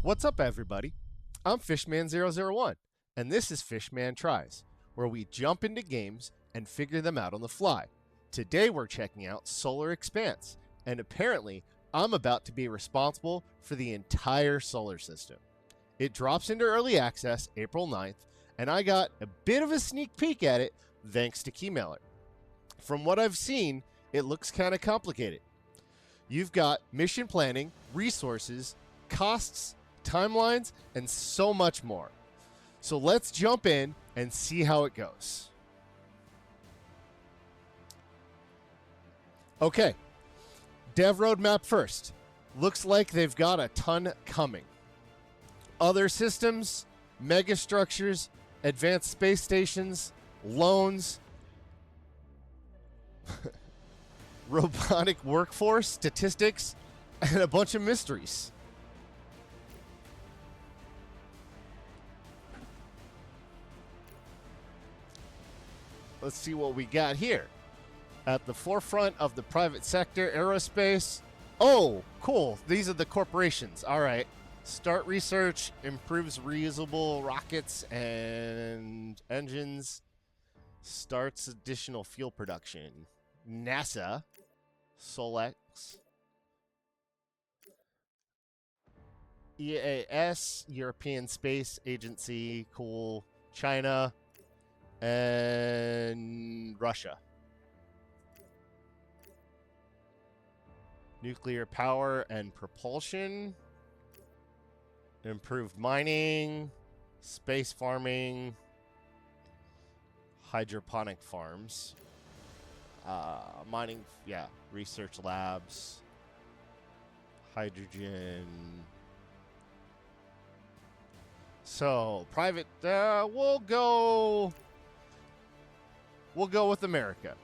What's up, everybody? I'm Fishman001, and this is Fishman Tries, where we jump into games and figure them out on the fly. Today we're checking out Solar Expanse, and apparently I'm about to be responsible for the entire solar system. It drops into early access April 9th, and I got a bit of a sneak peek at it thanks to Keymailer. From what I've seen, it looks kind of complicated. You've got mission planning, resources, costs, timelines, and so much more. So let's jump in and see how it goes. Okay, dev roadmap first. Looks like they've got a ton coming. Other systems, megastructures, advanced space stations, loans, robotic workforce, statistics, and a bunch of mysteries. Let's see what we got here. At the forefront of the private sector, aerospace. Oh, cool. These are the corporations. All right. Start research, improves reusable rockets and engines, starts additional fuel production. NASA, Solex, EAS, European Space Agency, cool. China, and Russia. Nuclear power and propulsion. Improved mining, space farming, hydroponic farms, mining, yeah, research labs, hydrogen. So private, we'll go with America.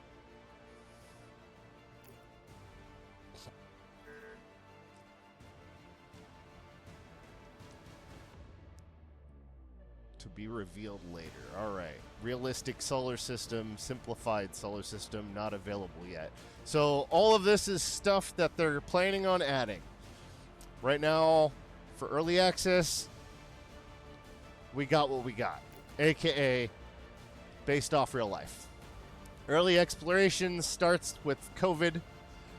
To be revealed later. All right. Realistic solar system, simplified solar system, not available yet. So all of this is stuff that they're planning on adding. Right now, for early access, we got what we got, aka based off real life. Early exploration starts with COVID.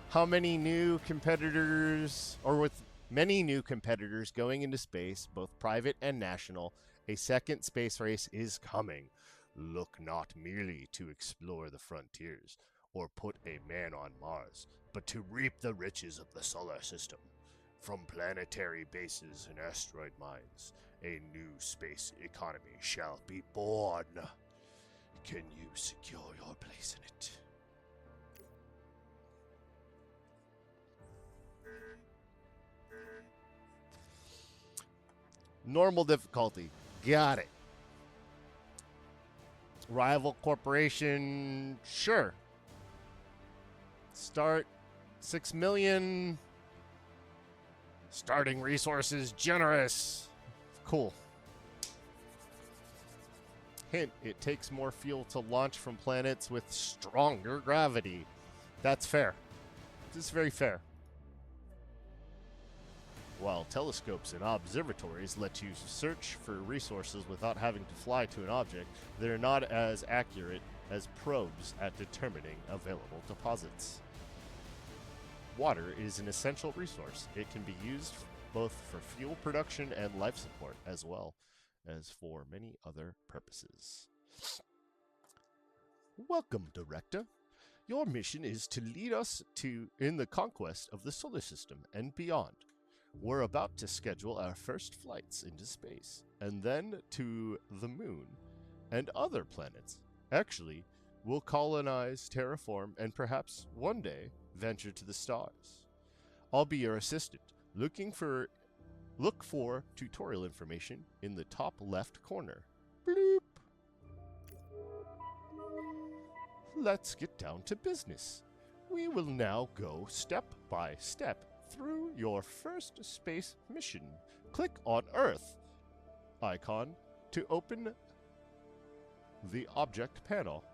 How many new competitors, or with many new competitors going into space, both private and national, a second space race is coming. Look not merely to explore the frontiers or put a man on Mars, but to reap the riches of the solar system. From planetary bases and asteroid mines, a new space economy shall be born. Can you secure your place in it? Normal difficulty. Got it. Rival corporation. Sure. Start 6 million. Starting resources generous. Cool. Hint, it takes more fuel to launch from planets with stronger gravity. That's fair. This is very fair. While telescopes and observatories let you search for resources without having to fly to an object, they're not as accurate as probes at determining available deposits. Water is an essential resource. It can be used both for fuel production and life support, as well as for many other purposes. Welcome, Director. Your mission is to lead us in the conquest of the solar system and beyond. We're about to schedule our first flights into space, and then to the moon and other planets. Actually, we'll colonize, terraform, and perhaps one day venture to the stars. I'll be your assistant. Look for tutorial information in the top left corner. Bloop. Let's get down to business. We will now go step by step through your first space mission. Click on Earth icon to open the object panel.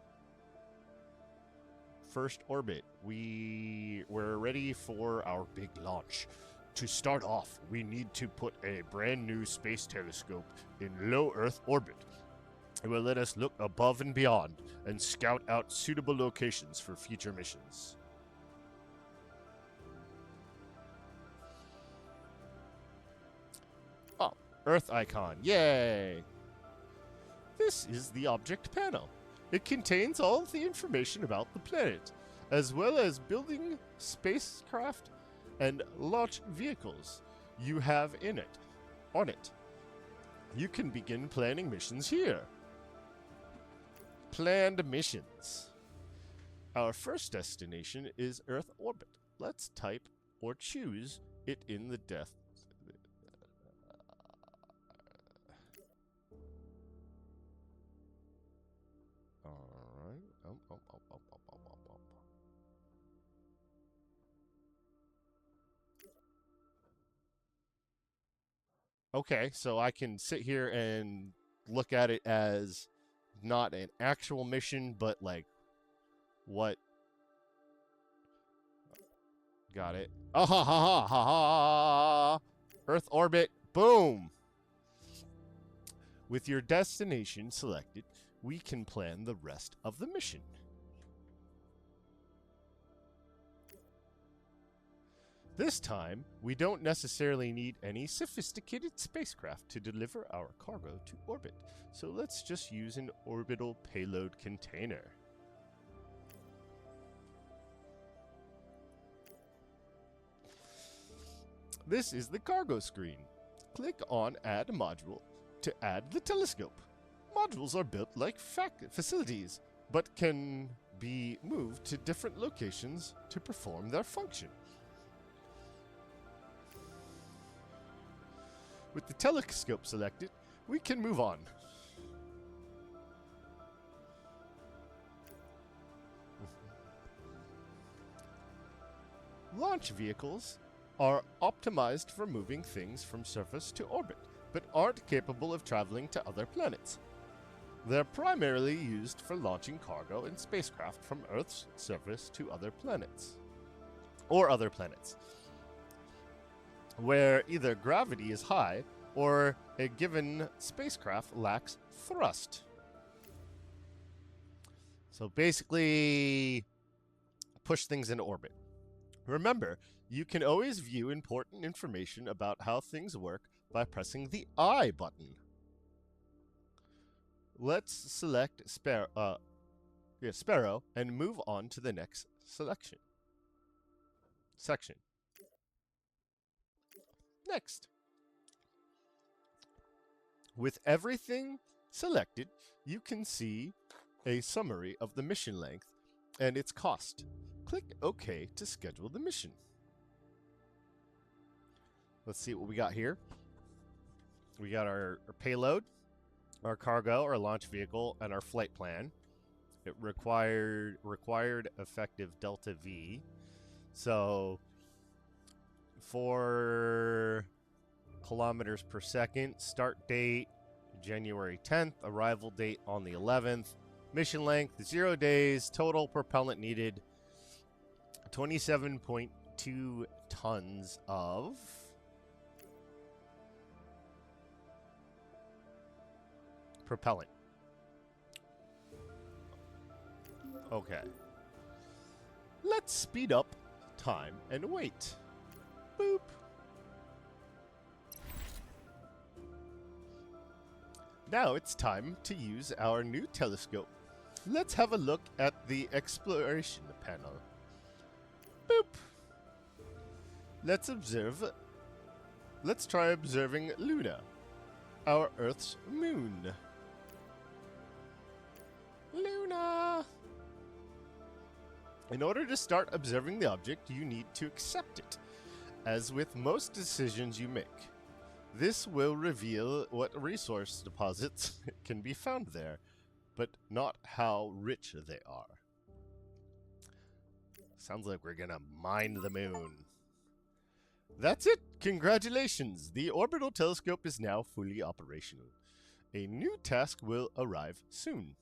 First orbit. We're ready for our big launch. To start off, we need to put a brand new space telescope in low Earth orbit. It will let us look above and beyond and scout out suitable locations for future missions. Oh, Earth icon. Yay! This is the object panel. It contains all of the information about the planet, as well as building spacecraft and launch vehicles you have on it. You can begin planning missions here. Planned missions. Our first destination is Earth orbit. Let's type or choose it in the Alright. Okay, so I can sit here and look at it as not an actual mission, but like what? Got it. Ah ha ha ha ha ha! Earth orbit. Boom! With your destination selected, we can plan the rest of the mission. This time, we don't necessarily need any sophisticated spacecraft to deliver our cargo to orbit, so let's just use an orbital payload container. This is the cargo screen. Click on Add Module to add the telescope. Modules are built like facilities, but can be moved to different locations to perform their function. With the telescope selected, we can move on. Launch vehicles are optimized for moving things from surface to orbit, but aren't capable of traveling to other planets. They're primarily used for launching cargo and spacecraft from Earth's surface to other planets. Or other planets, where either gravity is high or a given spacecraft lacks thrust. So basically, push things into orbit. Remember, you can always view important information about how things work by pressing the I button. Let's select Sparrow and move on to the next section. Next. With everything selected, you can see a summary of the mission length and its cost. Click OK to schedule the mission. Let's see what we got here. We got our payload, our cargo, our launch vehicle, and our flight plan. It required effective delta V. So 4 kilometers per second. Start date January 10th. Arrival date on the 11th. Mission length 0 days. Total propellant needed 27.2 tons of propellant. Okay. Let's speed up time and wait. Boop. Now it's time to use our new telescope. Let's have a look at the exploration panel. Boop. Let's try observing Luna, our Earth's moon. Luna! In order to start observing the object, you need to accept it. As with most decisions you make, this will reveal what resource deposits can be found there, but not how rich they are. Sounds like we're gonna mine the moon. That's it! Congratulations! The orbital telescope is now fully operational. A new task will arrive soon.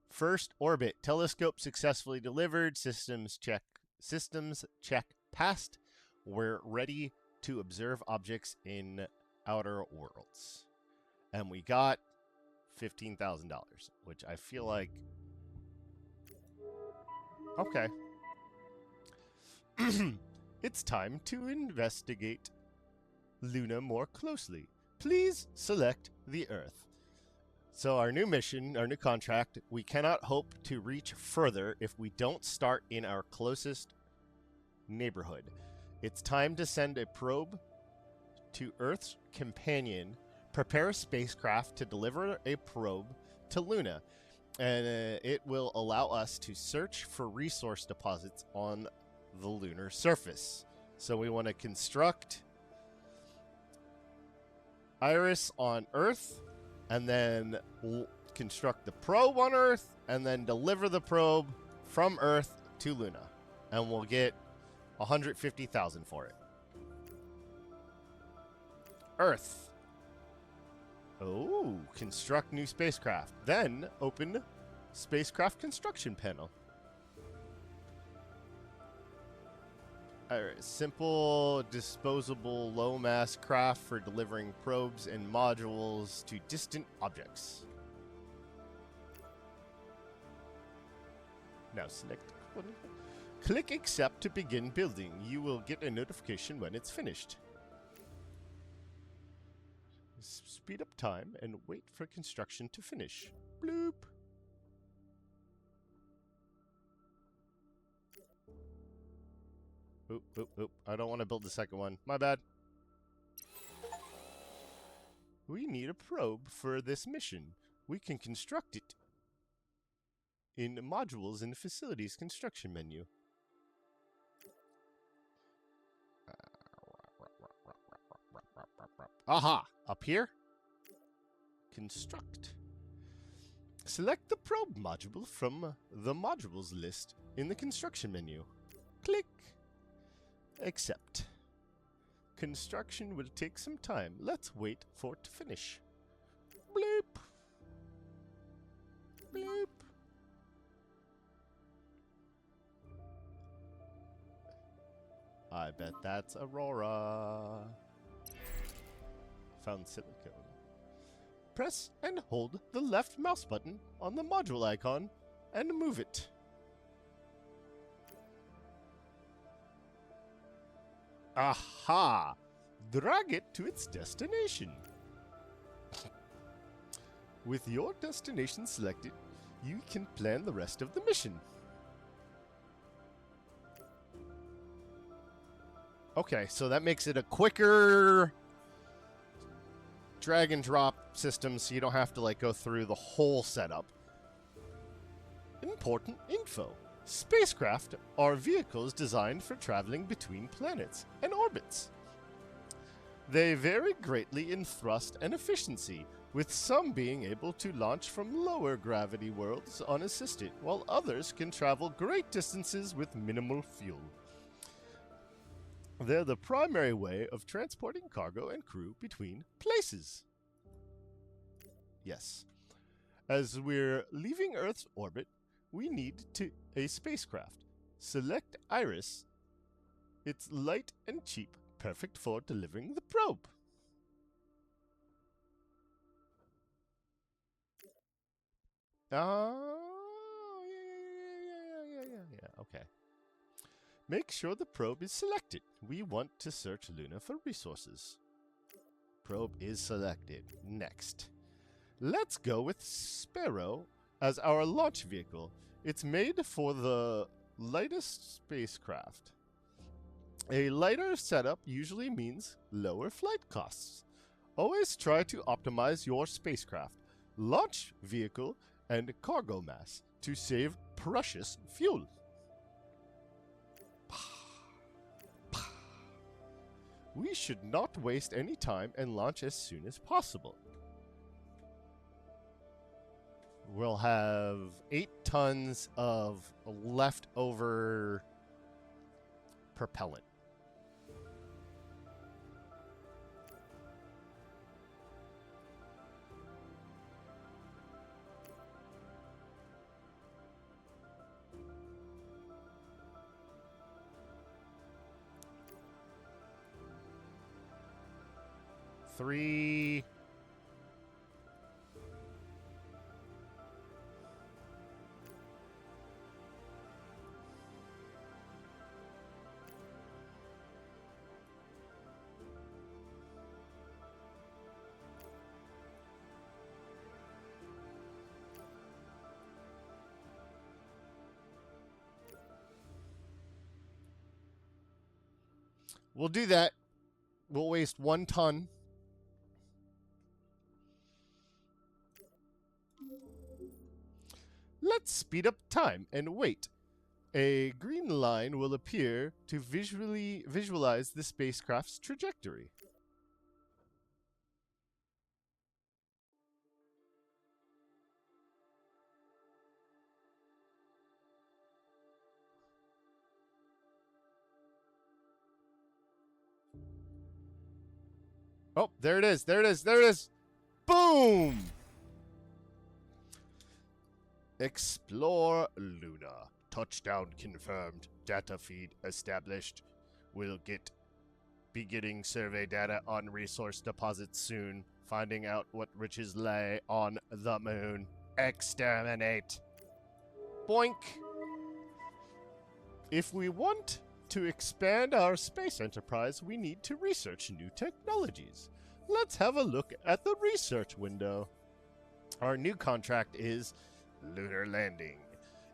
First orbit. Telescope successfully delivered. Systems check passed. we're ready to observe objects in outer worlds. And we got $15,000, which I feel like... Okay. It's time to investigate Luna more closely. Please select the Earth. So our new mission, our new contract, we cannot hope to reach further if we don't start in our closest neighborhood. It's time to send a probe to Earth's companion, prepare a spacecraft to deliver a probe to Luna, and it will allow us to search for resource deposits on the lunar surface. So we want to construct Iris on Earth, and then construct the probe on Earth, and then deliver the probe from Earth to Luna. And we'll get 150,000 for it. Earth. Oh, construct new spacecraft. Then open spacecraft construction panel. Alright, simple, disposable, low-mass craft for delivering probes and modules to distant objects. Now select one. Click Accept to begin building. You will get a notification when it's finished. Speed up time and wait for construction to finish. Bloop. Oop, oop, oop. I don't want to build the second one. My bad. We need a probe for this mission. We can construct it in modules in the facilities construction menu. Aha! Up here? Construct. Select the probe module from the modules list in the construction menu. Click. Accept. Construction will take some time. Let's wait for it to finish. Bleep. Bleep. I bet that's Aurora. Found silicone. Press and hold the left mouse button on the module icon and move it. Aha! Drag it to its destination. With your destination selected, you can plan the rest of the mission. Okay, so that makes it a quicker drag and drop system, so you don't have to like go through the whole setup. Important info. Spacecraft are vehicles designed for traveling between planets and orbits. They vary greatly in thrust and efficiency, with some being able to launch from lower gravity worlds unassisted, while others can travel great distances with minimal fuel. They're the primary way of transporting cargo and crew between places. Yes. As we're leaving Earth's orbit, we need a spacecraft. Select Iris. It's light and cheap, perfect for delivering the probe. Oh, yeah. Okay. Make sure the probe is selected. We want to search Luna for resources. Probe is selected. Next. Let's go with Sparrow as our launch vehicle. It's made for the lightest spacecraft. A lighter setup usually means lower flight costs. Always try to optimize your spacecraft, launch vehicle, and cargo mass to save precious fuel. We should not waste any time and launch as soon as possible. We'll have 8 tons of leftover propellant. 3. We'll do that. We'll waste 1 ton. Let's speed up time and wait. A green line will appear to visualize the spacecraft's trajectory. Oh, there it is. There it is. There it is. Boom! Explore Luna. Touchdown confirmed. Data feed established. We'll be getting survey data on resource deposits soon. Finding out what riches lay on the moon. Exterminate. Boink. If we want to expand our space enterprise, we need to research new technologies. Let's have a look at the research window. Our new contract is lunar landing.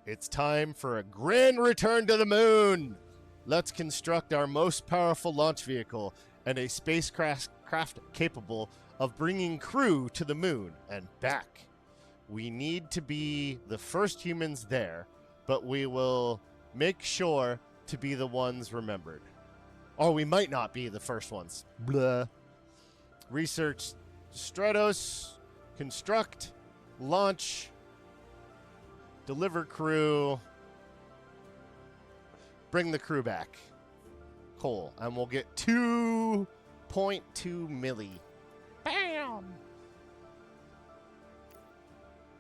It's time for a grand return to the moon. Let's construct our most powerful launch vehicle and a spacecraft capable of bringing crew to the moon and back. We need to be the first humans there, but we will make sure to be the ones remembered. Or we might not be the first ones. Blah. Research Stratos, construct, launch, deliver crew, bring the crew back. Cool. And we'll get 2.2 milli. Bam!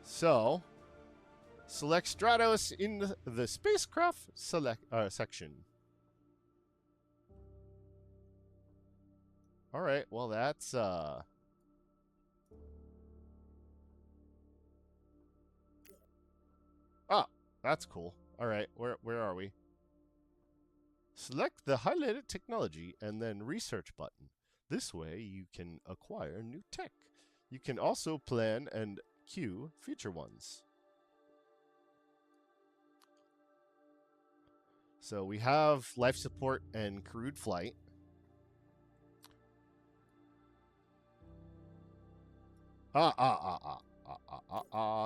So, select Stratos in the spacecraft section. All right, well that's that's cool. All right, where are we? Select the highlighted technology and then research button. This way you can acquire new tech. You can also plan and queue future ones. So we have life support and crewed flight.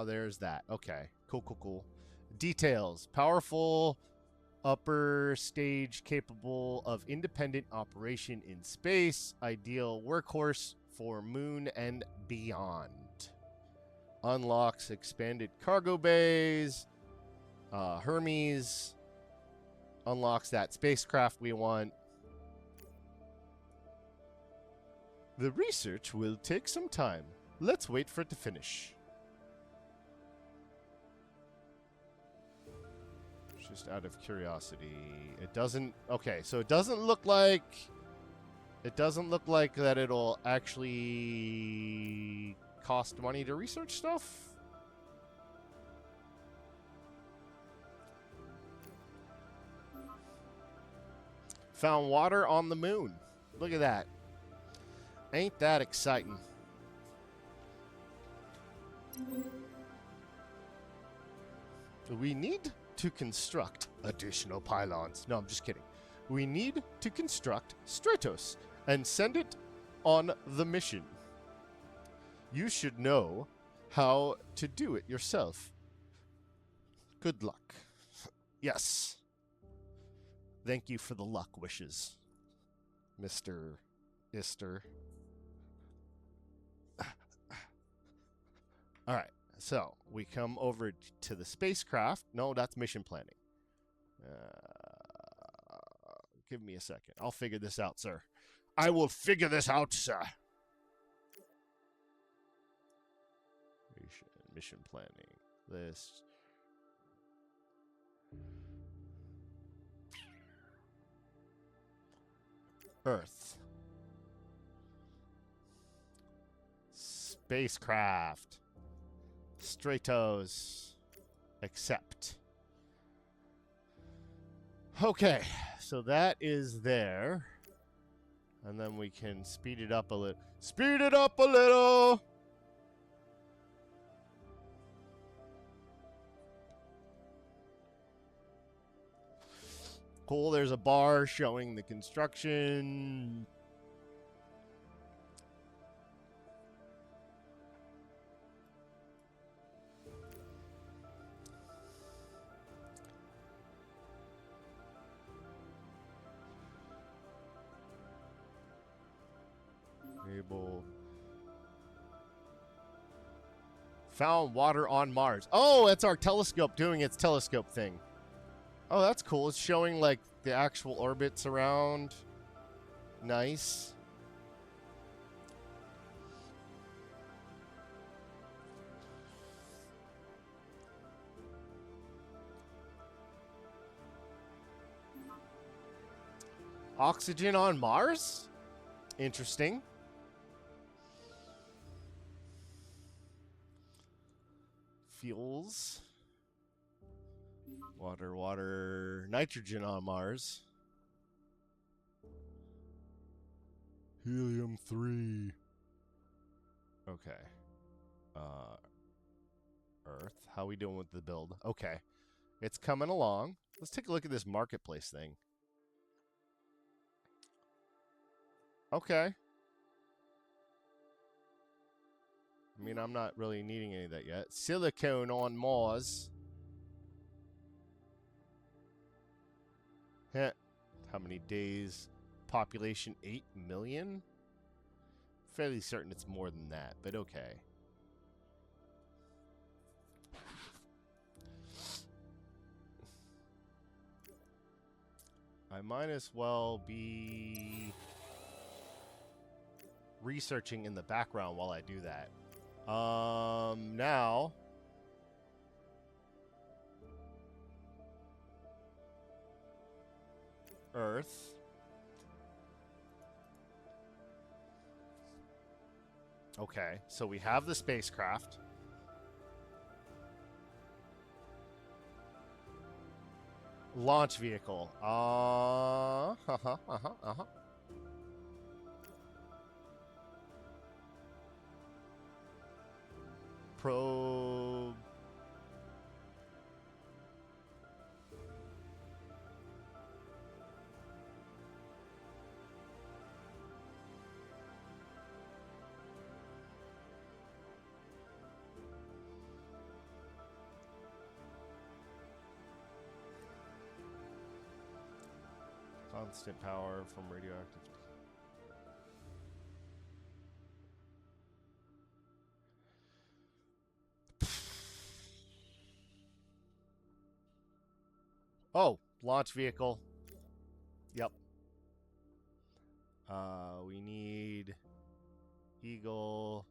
There's that. Okay. Cool. Details. Powerful upper stage capable of independent operation in space. Ideal workhorse for moon and beyond. Unlocks expanded cargo bays. Hermes. Unlocks that spacecraft we want. The research will take some time. Let's wait for it to finish. Just out of curiosity. It doesn't... Okay, so it doesn't look like... It doesn't look like that it'll actually cost money to research stuff. Found water on the moon. Look at that. Ain't that exciting? We need to construct additional pylons. No, I'm just kidding. We need to construct Stratos and send it on the mission. You should know how to do it yourself. Good luck. Yes. Thank you for the luck wishes, Mr. Ister. All right, so we come over to the spacecraft. No, that's mission planning. Give me a second. I'll figure this out, sir. I will figure this out, sir. Mission planning. List. Earth. Spacecraft. Stratos. Accept. Okay, so that is there. And then we can speed it up a little. Speed it up a little! Cool, there's a bar showing the construction. Able. Found water on Mars. Oh, it's our telescope doing its telescope thing. Oh, that's cool. It's showing like the actual orbits around. Nice. Oxygen on Mars? Interesting. Fuels. Water. Nitrogen on Mars. Helium-3. Okay. Earth. How we doing with the build? Okay. It's coming along. Let's take a look at this marketplace thing. Okay. I mean, I'm not really needing any of that yet. Silicone on Mars. Heh. How many days? Population 8 million? Fairly certain it's more than that, but okay. I might as well be researching in the background while I do that. Now Earth. Okay, so we have the spacecraft. Launch vehicle. Probe. Constant power from radioactive. Oh, launch vehicle. Yep. We need Eagle.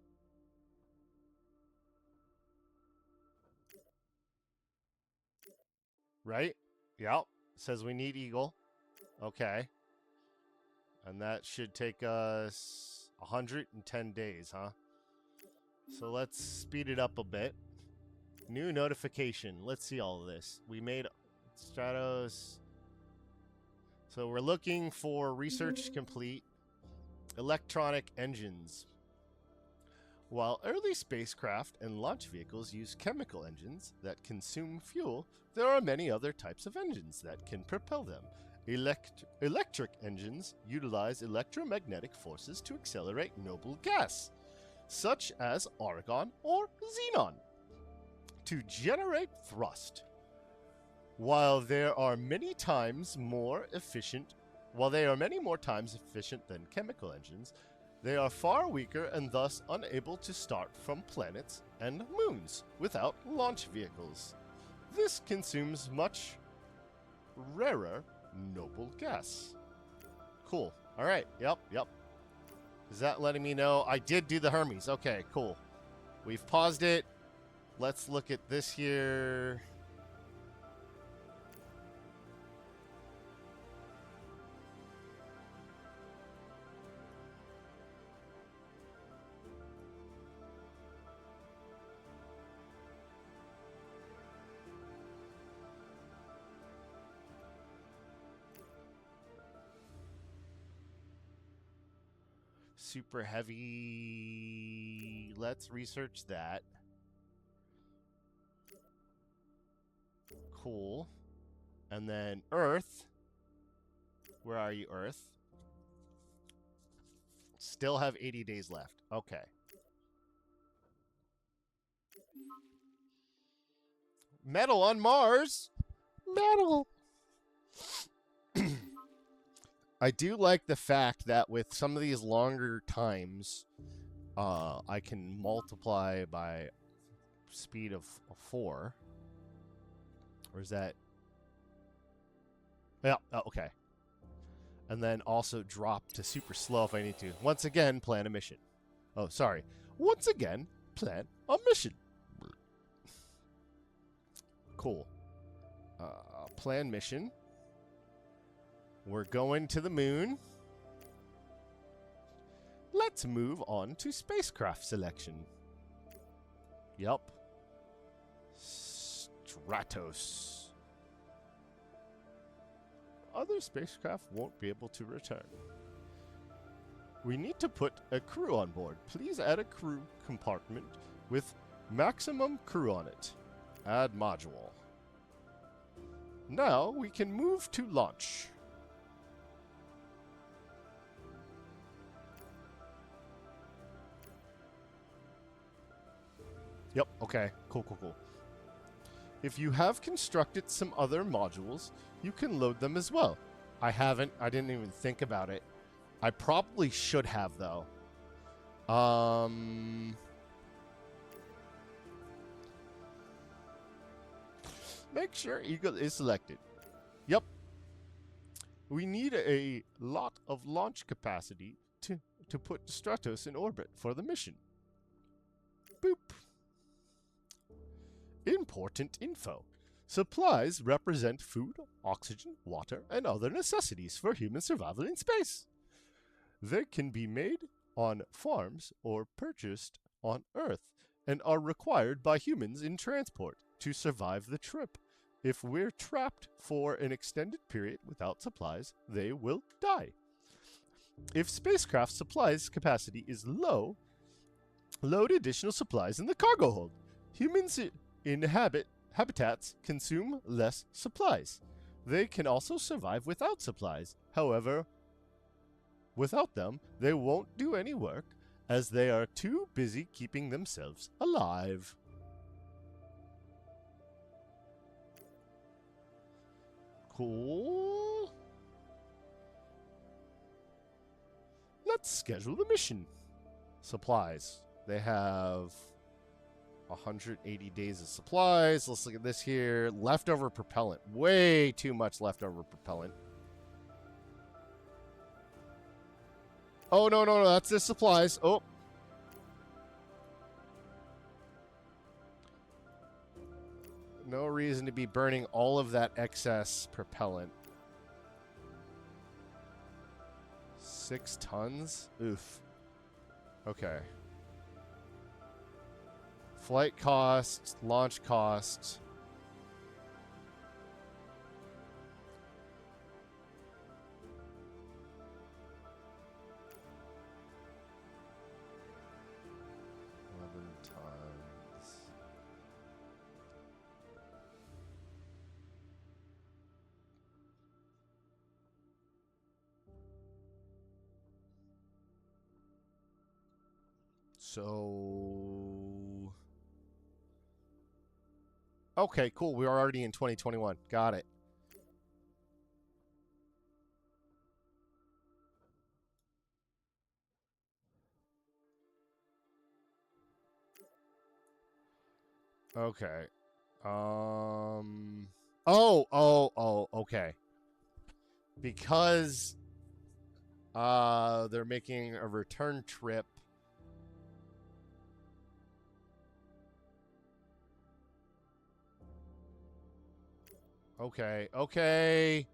Right? Yep. Says we need Eagle. Okay. And that should take us 110 days, huh? So let's speed it up a bit. New notification. Let's see all of this. We made Stratos. So we're looking for research complete. Electronic engines. While early spacecraft and launch vehicles use chemical engines that consume fuel, there are many other types of engines that can propel them. Electric engines utilize electromagnetic forces to accelerate noble gas, such as argon or xenon, to generate thrust. While they are many more times efficient than chemical engines, they are far weaker and thus unable to start from planets and moons without launch vehicles. This consumes much rarer noble gas. Cool. All right. Yep. Is that letting me know? I did do the Hermes. Okay, cool. We've paused it. Let's look at this here. Super heavy. Let's research that. Cool. And then Earth. Where are you, Earth? Still have 80 days left. Okay. Metal on Mars. Metal. I do like the fact that with some of these longer times, I can multiply by speed of 4. Or is that? Yeah, oh, okay. And then also drop to super slow if I need to. Once again, plan a mission. Oh, sorry. Once again, plan a mission. Cool. Plan mission. We're going to the moon. Let's move on to spacecraft selection. Yup. Stratos. Other spacecraft won't be able to return. We need to put a crew on board. Please add a crew compartment with maximum crew on it. Add module. Now we can move to launch. Yep, okay. Cool. If you have constructed some other modules, you can load them as well. I haven't. I didn't even think about it. I probably should have, though. Make sure Eagle is selected. Yep. We need a lot of launch capacity to put Stratos in orbit for the mission. Boop. Important info. Supplies represent food, oxygen, water, and other necessities for human survival in space. They can be made on farms or purchased on Earth and are required by humans in transport to survive the trip. If we're trapped for an extended period without supplies, they will die. If spacecraft supplies capacity is low, load additional supplies in the cargo hold. Humans in habitats consume less supplies. They can also survive without supplies. However, without them, they won't do any work as they are too busy keeping themselves alive. Cool. Let's schedule the mission. Supplies. They have 180 days of supplies. Let's look at this here. Leftover propellant. Way too much leftover propellant. Oh, no. That's the supplies. Oh. No reason to be burning all of that excess propellant. 6 tons? Oof. Okay. Flight cost, launch cost. So... Okay, cool. We're already in 2021. Got it. Okay. Okay. Because they're making a return trip. Okay.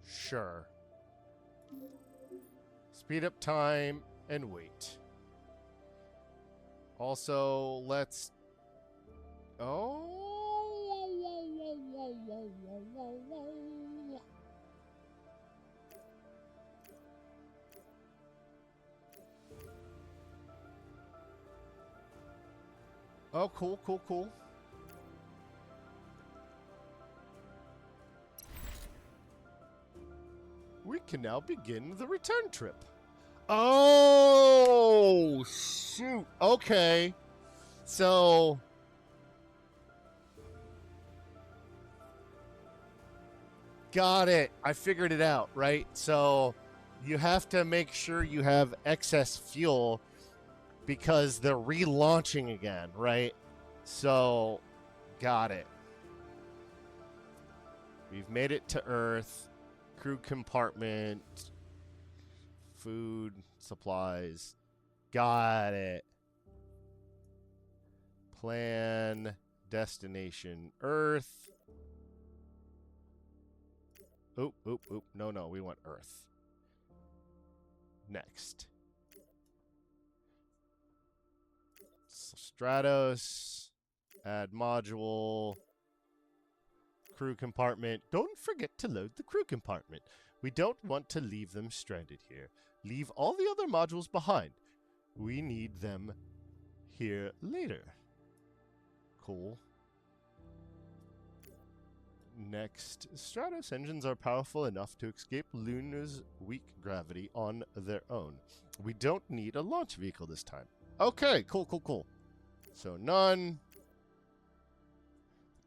Sure. Speed up time and wait. Also, let's... Oh... Oh, cool, cool, cool. We can now begin the return trip. Oh, shoot. Okay. So... Got it. I figured it out, right? So you have to make sure you have excess fuel because they're relaunching again, right? So, got it. We've made it to Earth. Crew compartment. Food, supplies. Got it. Plan, destination, Earth. Oop, oop, oop. No, no, we want Earth. Next. Stratos. Add module. Crew compartment. Don't forget to load the crew compartment. We don't want to leave them stranded here. Leave all the other modules behind. We need them here later. Cool. Next, Stratos engines are powerful enough to escape Luna's weak gravity on their own. We don't need a launch vehicle this time. Okay, cool, cool, cool. So none.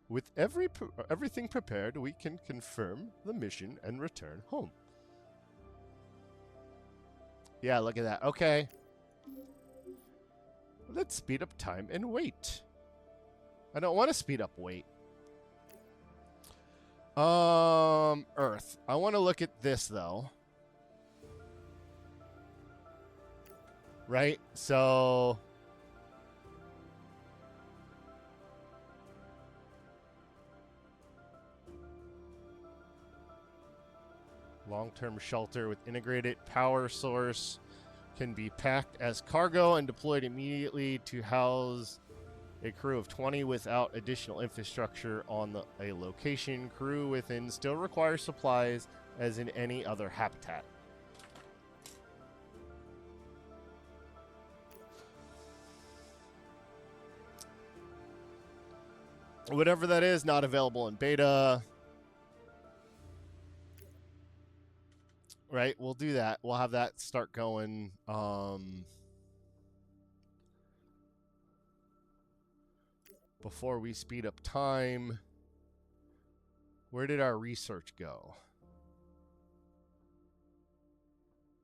With everything prepared, we can confirm the mission and return home. Yeah, look at that. Okay. Let's speed up time and wait. I don't want to speed up wait. Earth. I want to look at this, though. Right? So... long-term shelter with integrated power source can be packed as cargo and deployed immediately to house a crew of 20 without additional infrastructure on a location. Crew within still requires supplies as in any other habitat. Whatever that is, not available in beta. Right, we'll do that. We'll have that start going. Before we speed up time. Where did our research go?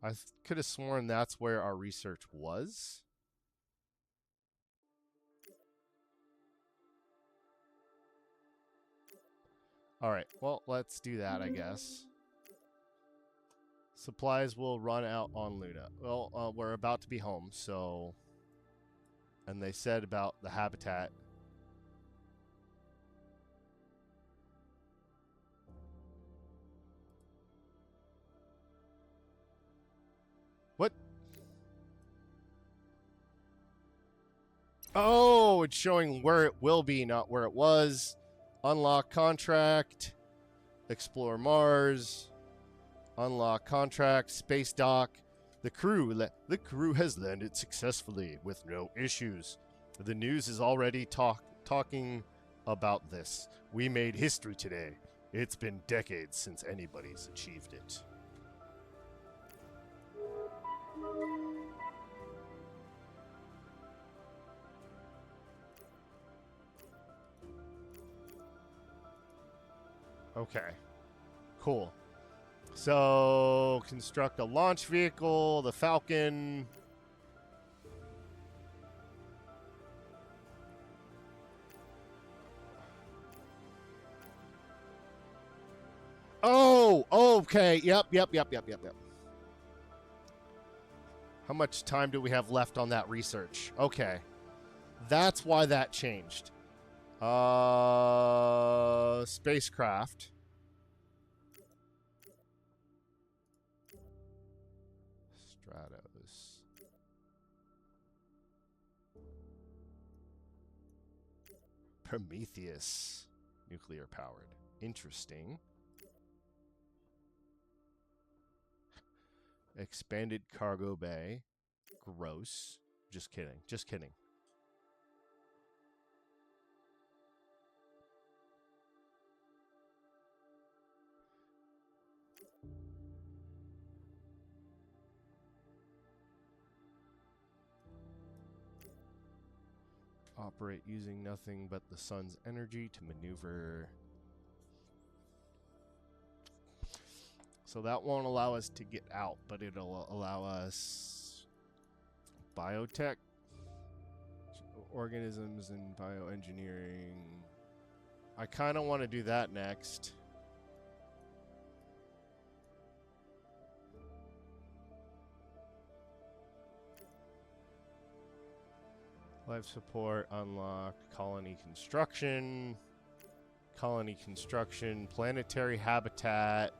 I could have sworn that's where our research was. All right, well, let's do that, I guess. Supplies will run out on Luna. Well, we're about to be home, so... And they said about the habitat. What? Oh, it's showing where it will be, not where it was. Unlock contract. Explore Mars. Unlock contract. Space dock. The crew has landed successfully with no issues. The news is already talking about this. We made history today. It's been decades since anybody's achieved it. Okay. Cool. So, construct a launch vehicle, the Falcon. Oh, okay. Yep. How much time do we have left on that research? Okay. That's why that changed. Spacecraft. Stratos. Prometheus. Nuclear powered. Interesting. Expanded cargo bay. Gross. Just kidding. Just kidding. Operate using nothing but the sun's energy to maneuver. So that won't allow us to get out, but it'll allow us biotech, organisms, and bioengineering. I kind of want to do that next. Life support unlocked. Colony construction. Colony construction. Planetary habitat.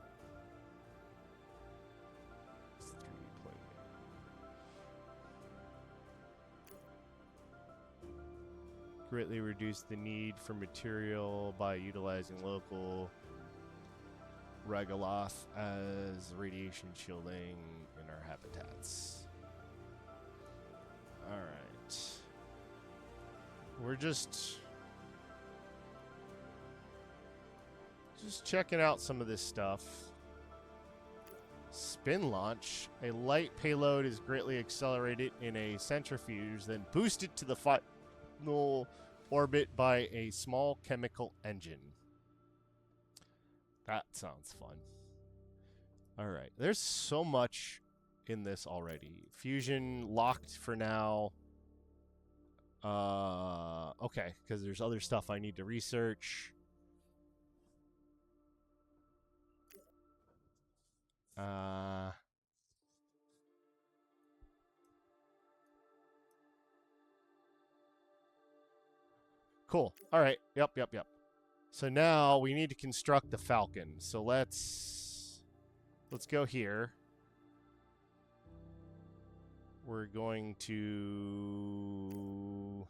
Greatly reduce the need for material by utilizing local regoloth as radiation shielding in our habitats. All right. We're just checking out some of this stuff. Spin launch. A light payload is greatly accelerated in a centrifuge, then boosted to the final orbit by a small chemical engine. That sounds fun. All right. There's so much in this already. Fusion locked for now. Okay, because there's other stuff I need to research. Cool. All right. Yep. So now we need to construct the Falcon. So let's go here. We're going to...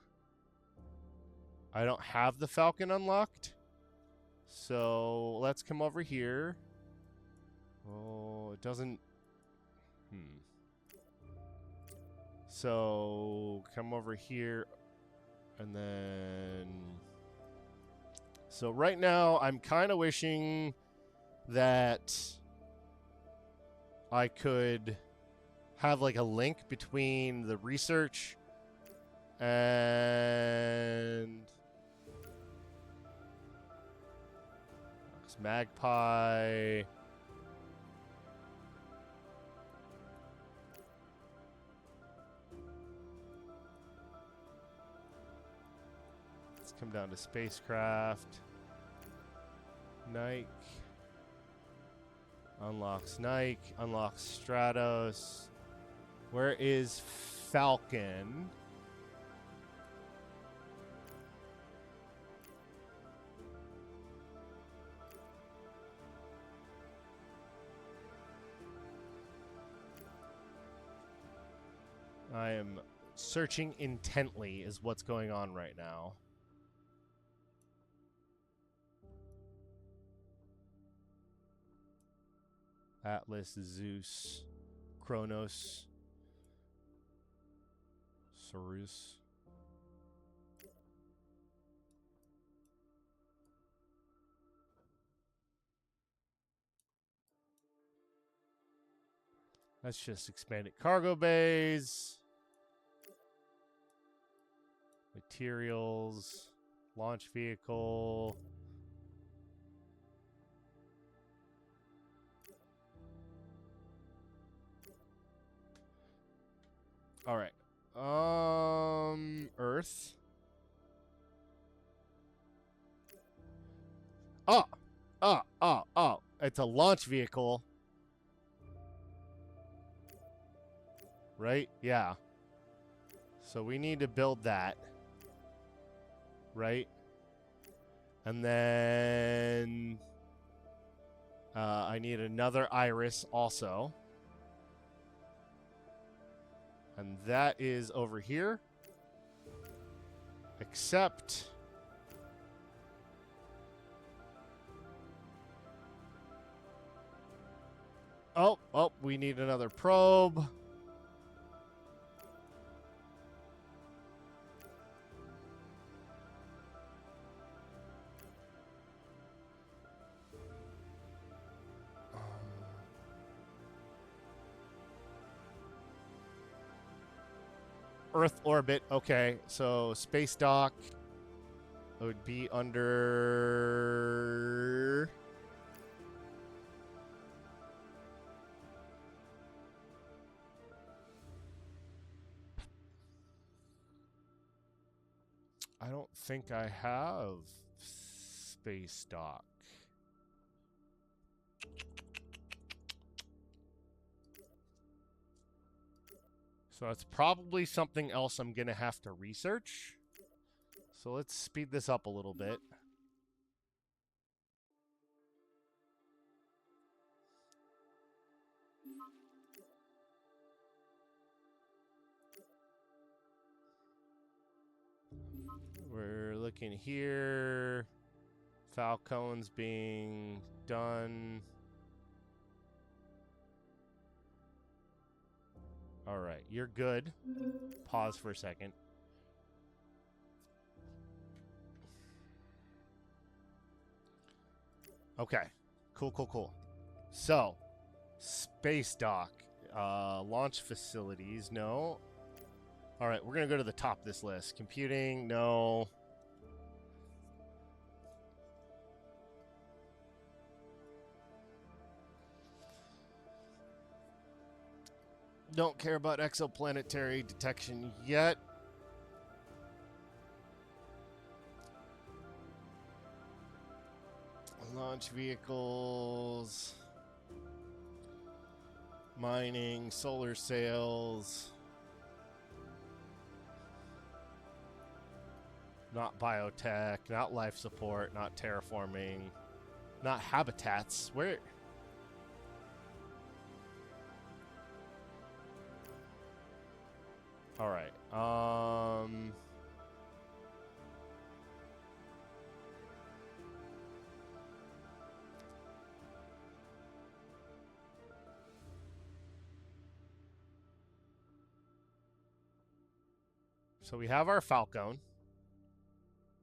I don't have the Falcon unlocked. So let's come over here. Oh, it doesn't... So come over here. And then... So right now, I'm kind of wishing that I could have like a link between the research and Magpie. Let's come down to spacecraft. Nike. Unlocks Nike. Unlocks Stratos. Where is Falcon? I am searching intently is what's going on right now. Atlas, Zeus, Kronos, Sirius. Let's just expand it. Cargo bays. Materials. Launch vehicle. All right. Earth. Oh. It's a launch vehicle. Right? Yeah. So we need to build that. Right? And then I need another iris also. And that is over here. Except... Oh, we need another probe. Earth orbit. Okay, so space dock would be under. I don't think I have space dock. So it's probably something else I'm going to have to research. So let's speed this up a little bit. We're looking here. Falcon's being done. All right, you're good. Pause for a second. Okay, cool. So, space dock, launch facilities, no. All right, we're gonna go to the top of this list. Computing, no. Don't care about exoplanetary detection yet. Launch vehicles, mining, solar sails. Not biotech, not life support, not terraforming, not habitats. Where? All right. So we have our Falcon.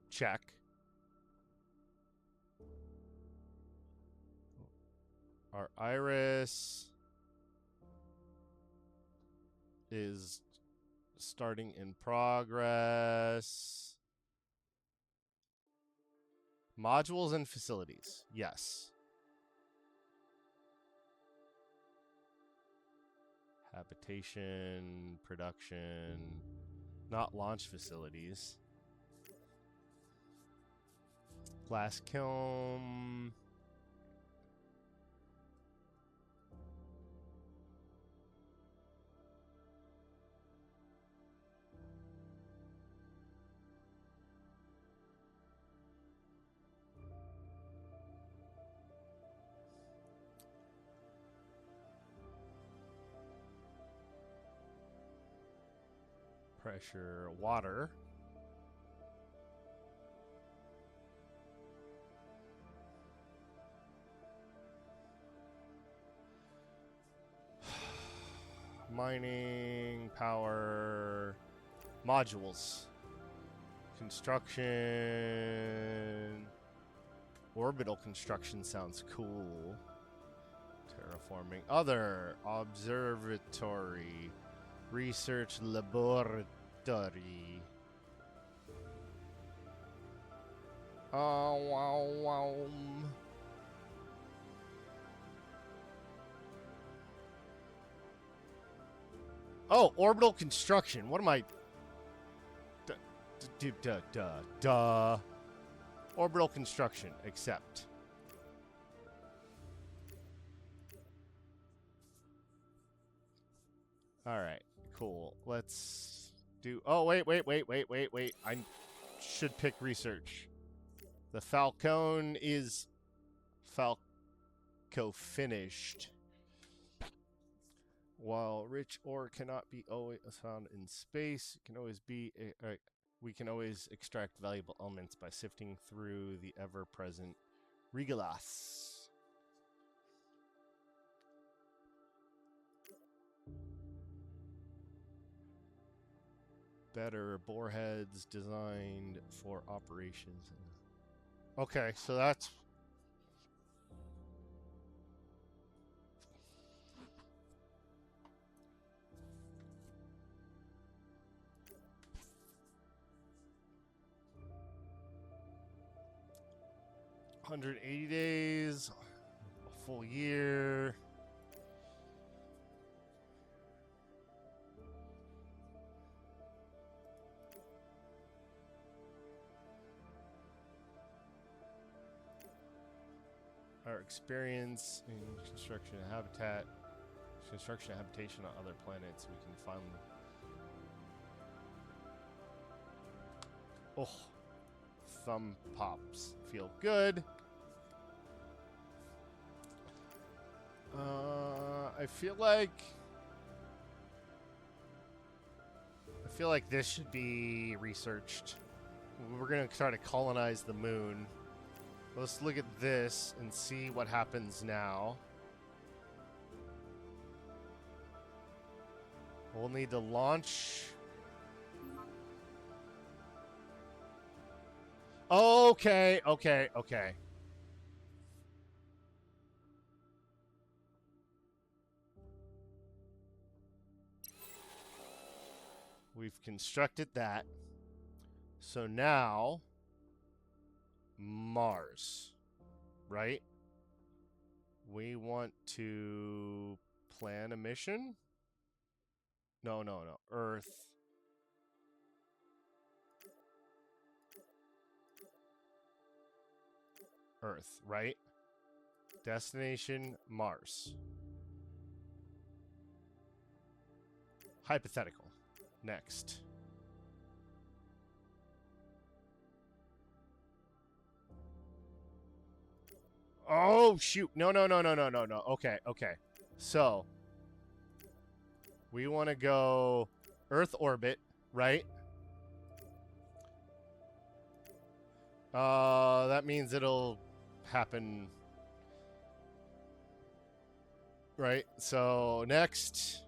Check. Our Iris is starting in progress. Modules and facilities. Yes. Habitation, production, not launch facilities. Glass kiln. Pressure, water. Mining, power, modules, construction, orbital construction sounds cool. Terraforming, other, observatory, research laboratory. Wow. Oh, orbital construction. What am I? Duh. Orbital construction. Accept. All right. Cool. Let's do. Oh, wait. I should pick research. The Falcon is Falco finished. While rich ore cannot be always found in space, it can always be. We can always extract valuable elements by sifting through the ever-present regalas. Better boreheads designed for operations. Okay, so that's. 180 days, a full year. Our experience in construction and habitat, construction and habitation on other planets, we can find. Oh, thumb pops feel good. I feel like this should be researched. We're gonna try to colonize the moon. Let's look at this and see what happens now. We'll need to launch. Okay. We've constructed that. So now, Mars, right? We want to plan a mission? No. Earth. Earth, right? Destination, Mars. Hypothetical. Next. Oh, shoot. No. Okay. So, we want to go Earth orbit, right? That means it'll happen. Right? So, next.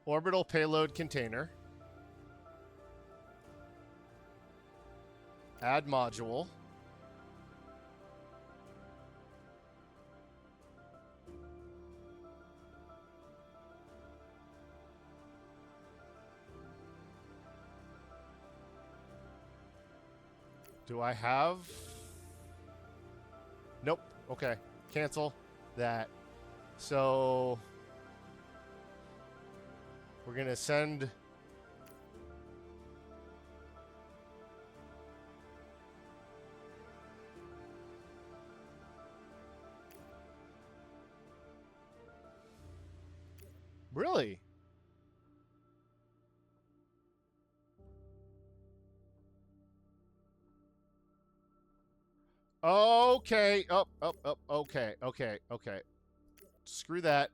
Orbital payload container. Add module. Do I have? Nope. Okay. Cancel that. So we're going to send Really? Okay. Okay. Screw that.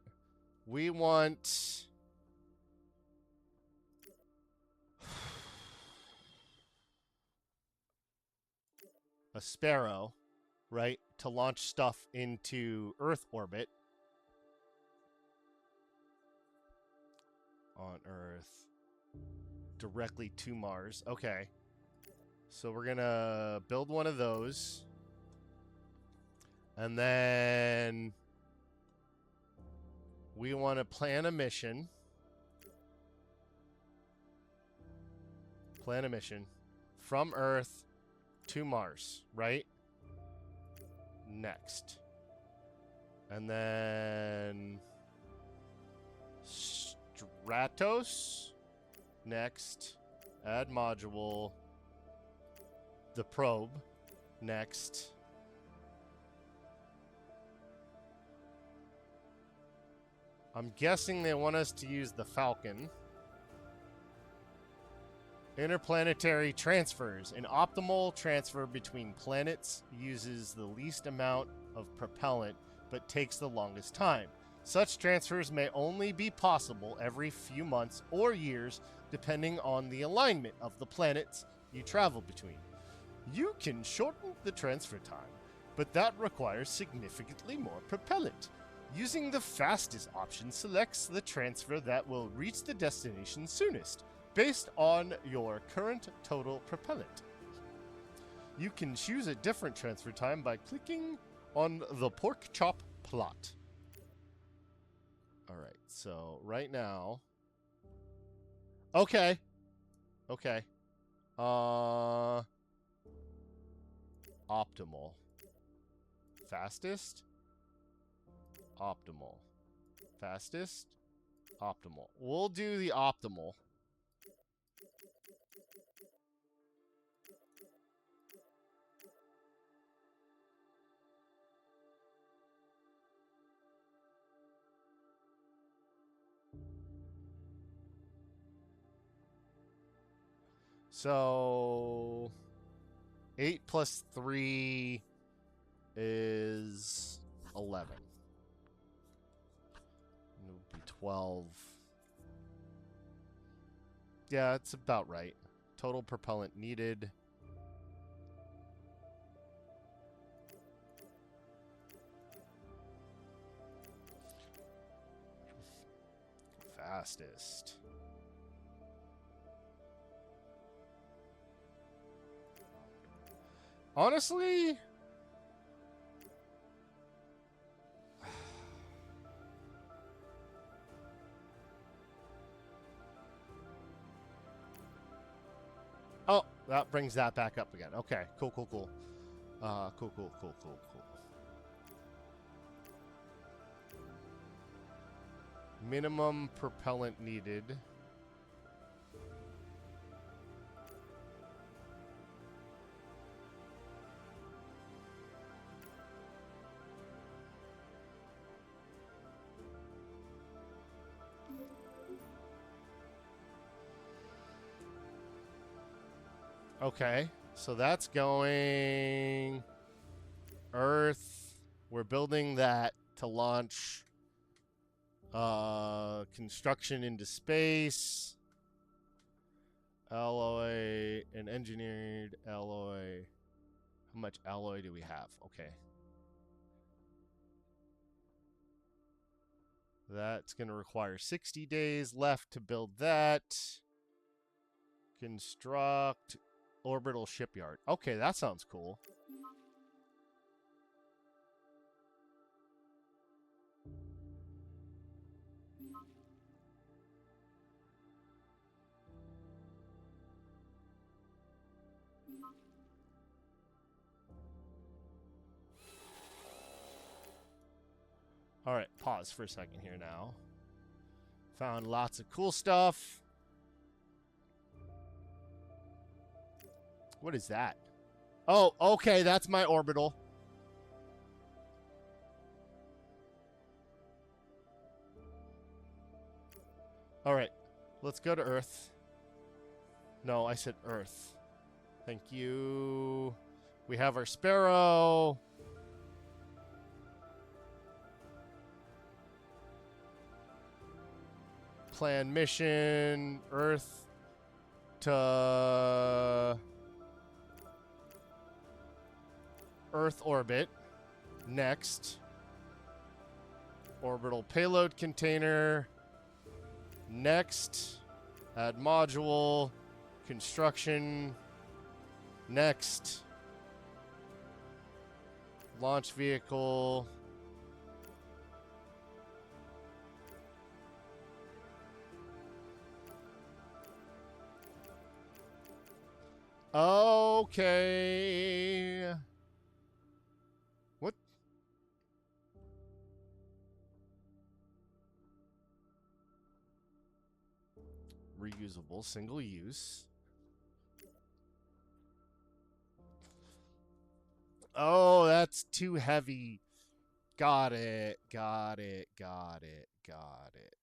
We want a Sparrow, right, to launch stuff into Earth orbit. On Earth. Directly to Mars. Okay. So we're going to build one of those. And then we want to plan a mission. Plan a mission from Earth to Mars, right? Next. And then Stratos. Next. Add module. The probe. Next. I'm guessing they want us to use the Falcon. Interplanetary transfers. An optimal transfer between planets uses the least amount of propellant but takes the longest time. Such transfers may only be possible every few months or years depending on the alignment of the planets you travel between. You can shorten the transfer time, but that requires significantly more propellant. Using the fastest option selects the transfer that will reach the destination soonest, based on your current total propellant. You can choose a different transfer time by clicking on the pork chop plot. Alright, so right now, Okay. Okay. Optimal. Fastest? Optimal. Fastest? Optimal. We'll do the optimal. So 8 plus 3 is 11. It would be 12. Yeah, it's about right. Total propellant needed. Fastest. Honestly, oh, that brings that back up again. Okay, cool. Cool. Minimum propellant needed. Okay, so that's going Earth. We're building that to launch construction into space. Alloy, an engineered alloy. How much alloy do we have? Okay. That's going to require 60 days left to build that. Construct orbital shipyard. Okay, that sounds cool. All right, pause for a second here now. Found lots of cool stuff. What is that? Oh, okay, that's my orbital. All right, let's go to Earth. No, I said Earth. Thank you. We have our Sparrow. Plan mission. Earth to Earth orbit. Next. Orbital payload container. Next. Add module. Construction. Next. Launch vehicle. Okay. What? Reusable, single use. Oh, that's too heavy. Got it. Got it. Got it. Got it.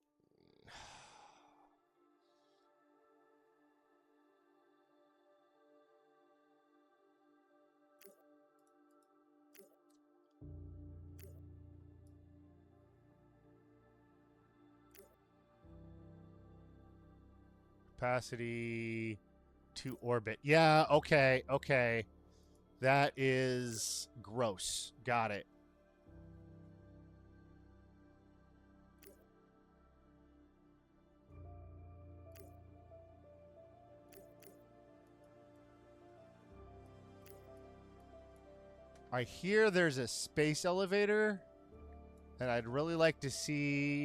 Capacity to orbit. Yeah, okay, okay. That is gross. Got it. I hear there's a space elevator, and I'd really like to see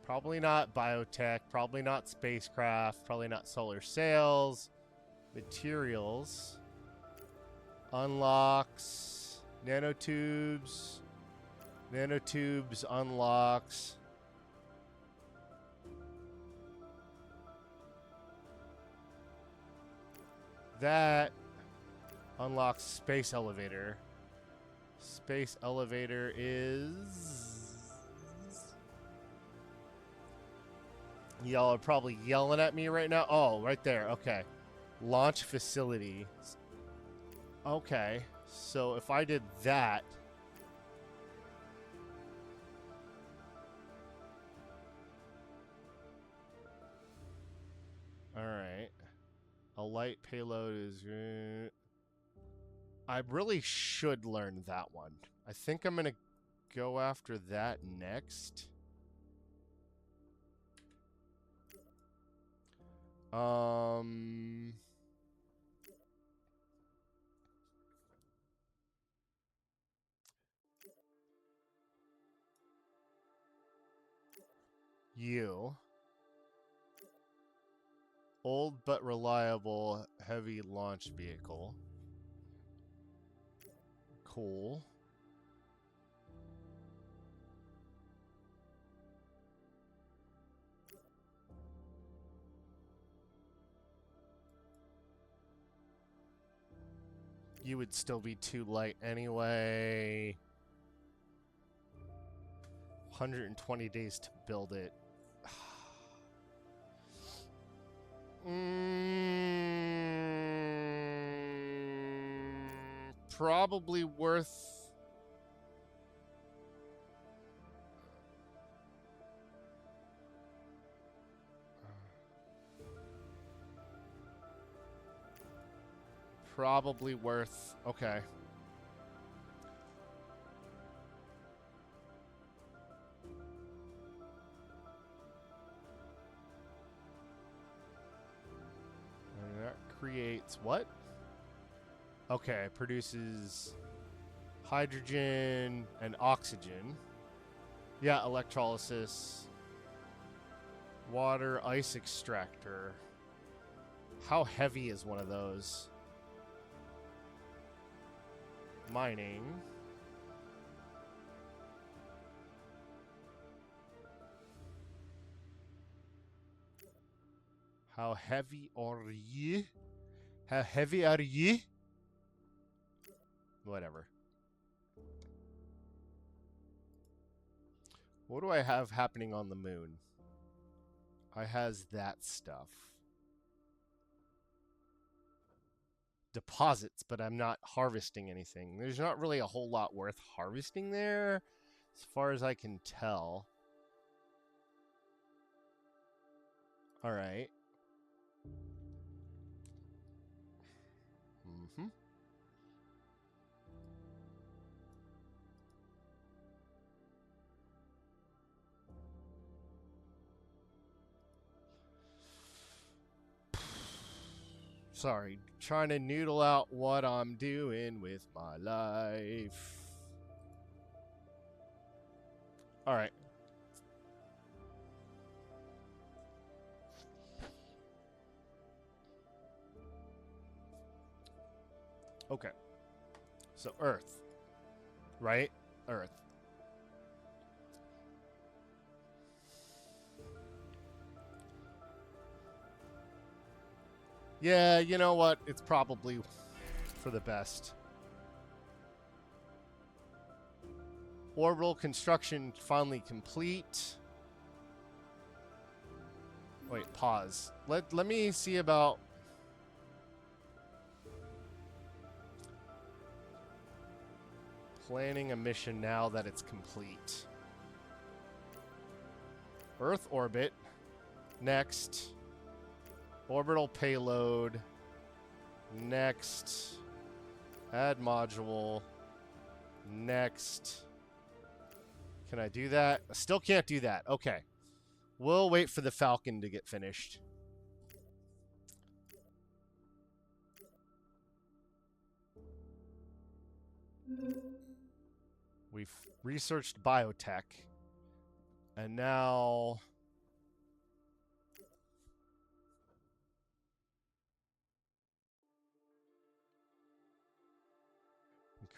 Probably not biotech, probably not spacecraft, probably not solar sails. Materials. Unlocks. Nanotubes. Nanotubes unlocks. That unlocks space elevator. Space elevator is... Y'all are probably yelling at me right now. Oh, right there. Okay. Launch facility. Okay. So if I did that... Alright. A light payload is... I really should learn that one. I think I'm going to go after that next. You. Old but reliable heavy launch vehicle. Cool. You would still be too light anyway. 120 days to build it. Probably worth... Probably worth... Okay. And that creates what? Okay, produces hydrogen and oxygen. Yeah, electrolysis. Water ice extractor. How heavy is one of those? Mining. How heavy are ye? How heavy are ye? Whatever. What do I have happening on the moon? I has that stuff. Deposits, but I'm not harvesting anything. There's not really a whole lot worth harvesting there, as far as I can tell. All right. Mm-hmm. Sorry, trying to noodle out what I'm doing with my life. All right. Okay. So Earth, right? Earth. Yeah, you know what? It's probably for the best. Orbital construction finally complete. Wait, pause. Let me see about... Planning a mission now that it's complete. Earth orbit. Next. Orbital payload. Next. Add module. Next. Can I do that? I still can't do that. Okay. We'll wait for the Falcon to get finished. We've researched biotech. And now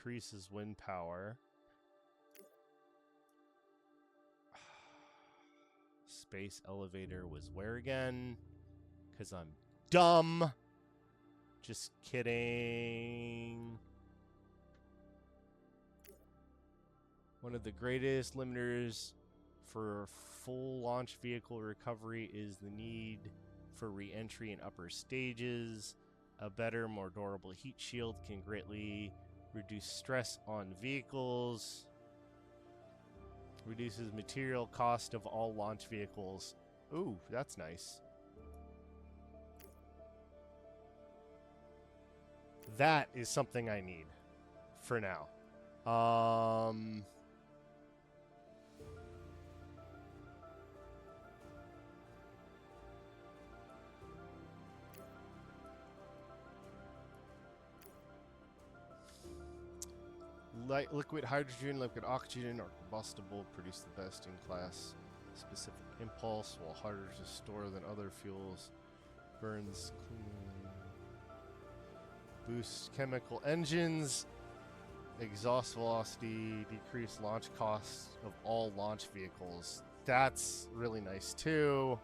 increases wind power. Space elevator was where again? Because I'm dumb. Just kidding. One of the greatest limiters for full launch vehicle recovery is the need for re-entry in upper stages. A better, more durable heat shield can greatly reduce stress on vehicles. Reduces material cost of all launch vehicles. Ooh, that's nice. That is something I need for now. Liquid hydrogen, liquid oxygen are combustible, produce the best in class specific impulse, while harder to store than other fuels. Burns clean. Boost chemical engines. Exhaust velocity, decrease launch costs of all launch vehicles. That's really nice too.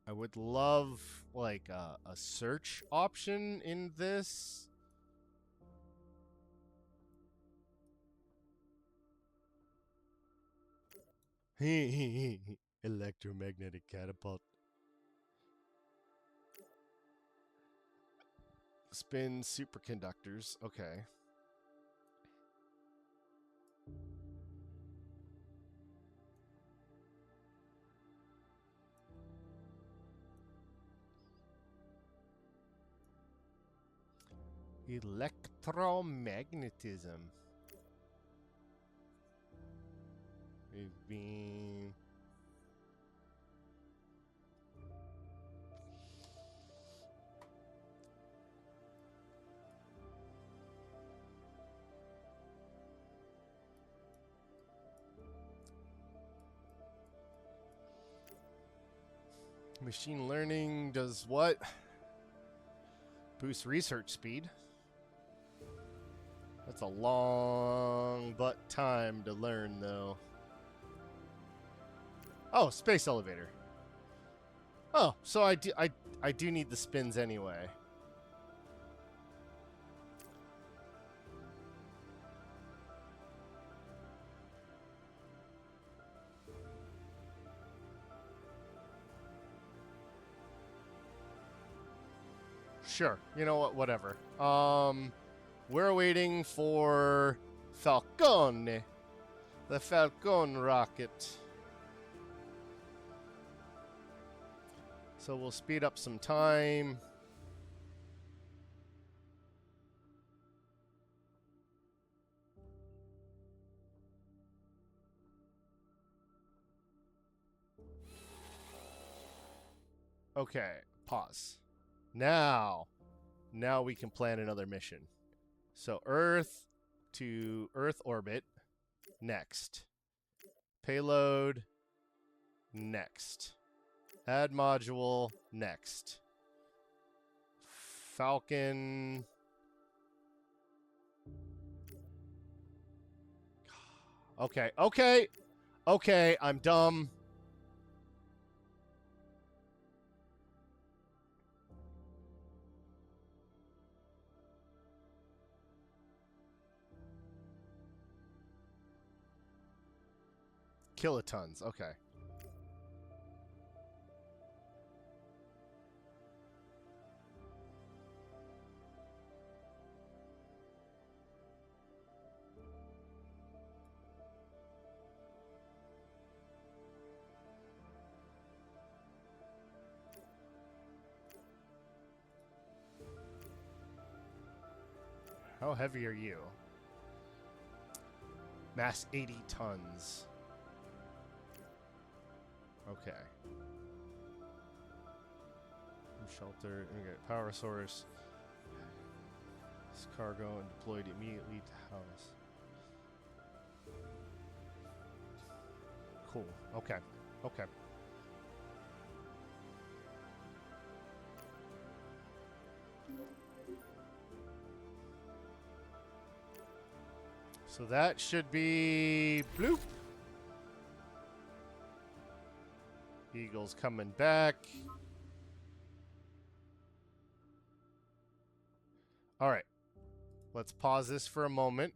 I would love like a search option in this. Electromagnetic catapult. Spin superconductors. Okay. Electromagnetism. We've been... Machine learning does what? Boost research speed. That's a long but time to learn, though. Oh, space elevator. Oh, so I do need the spins anyway. Sure. You know what? Whatever. We're waiting for Falcone. The Falcone rocket. So we'll speed up some time. Okay, pause. Now we can plan another mission. So Earth to Earth orbit, next. Payload, next. Add module, next. Falcon. Okay, I'm dumb. Kilotons, okay. How heavy are you? Mass 80 tons. Okay. Shelter. Okay. Power source. This cargo and deployed immediately to house. Cool. Okay. Okay. So that should be bloop. Eagle's coming back. All right. Let's pause this for a moment.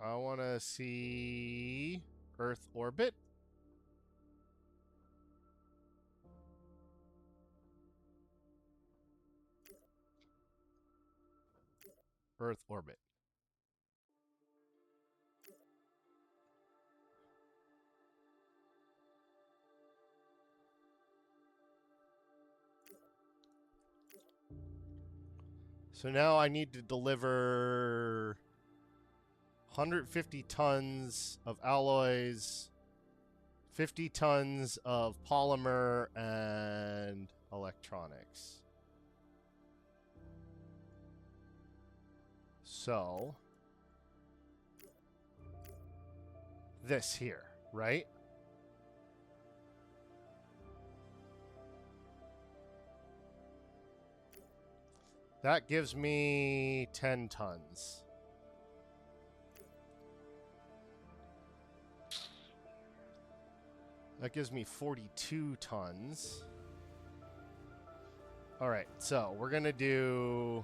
I want to see Earth orbit. Earth orbit. So now I need to deliver 150 tons of alloys, 50 tons of polymer, and electronics. So, this here, right? That gives me 10 tons. That gives me 42 tons. All right, so we're going to do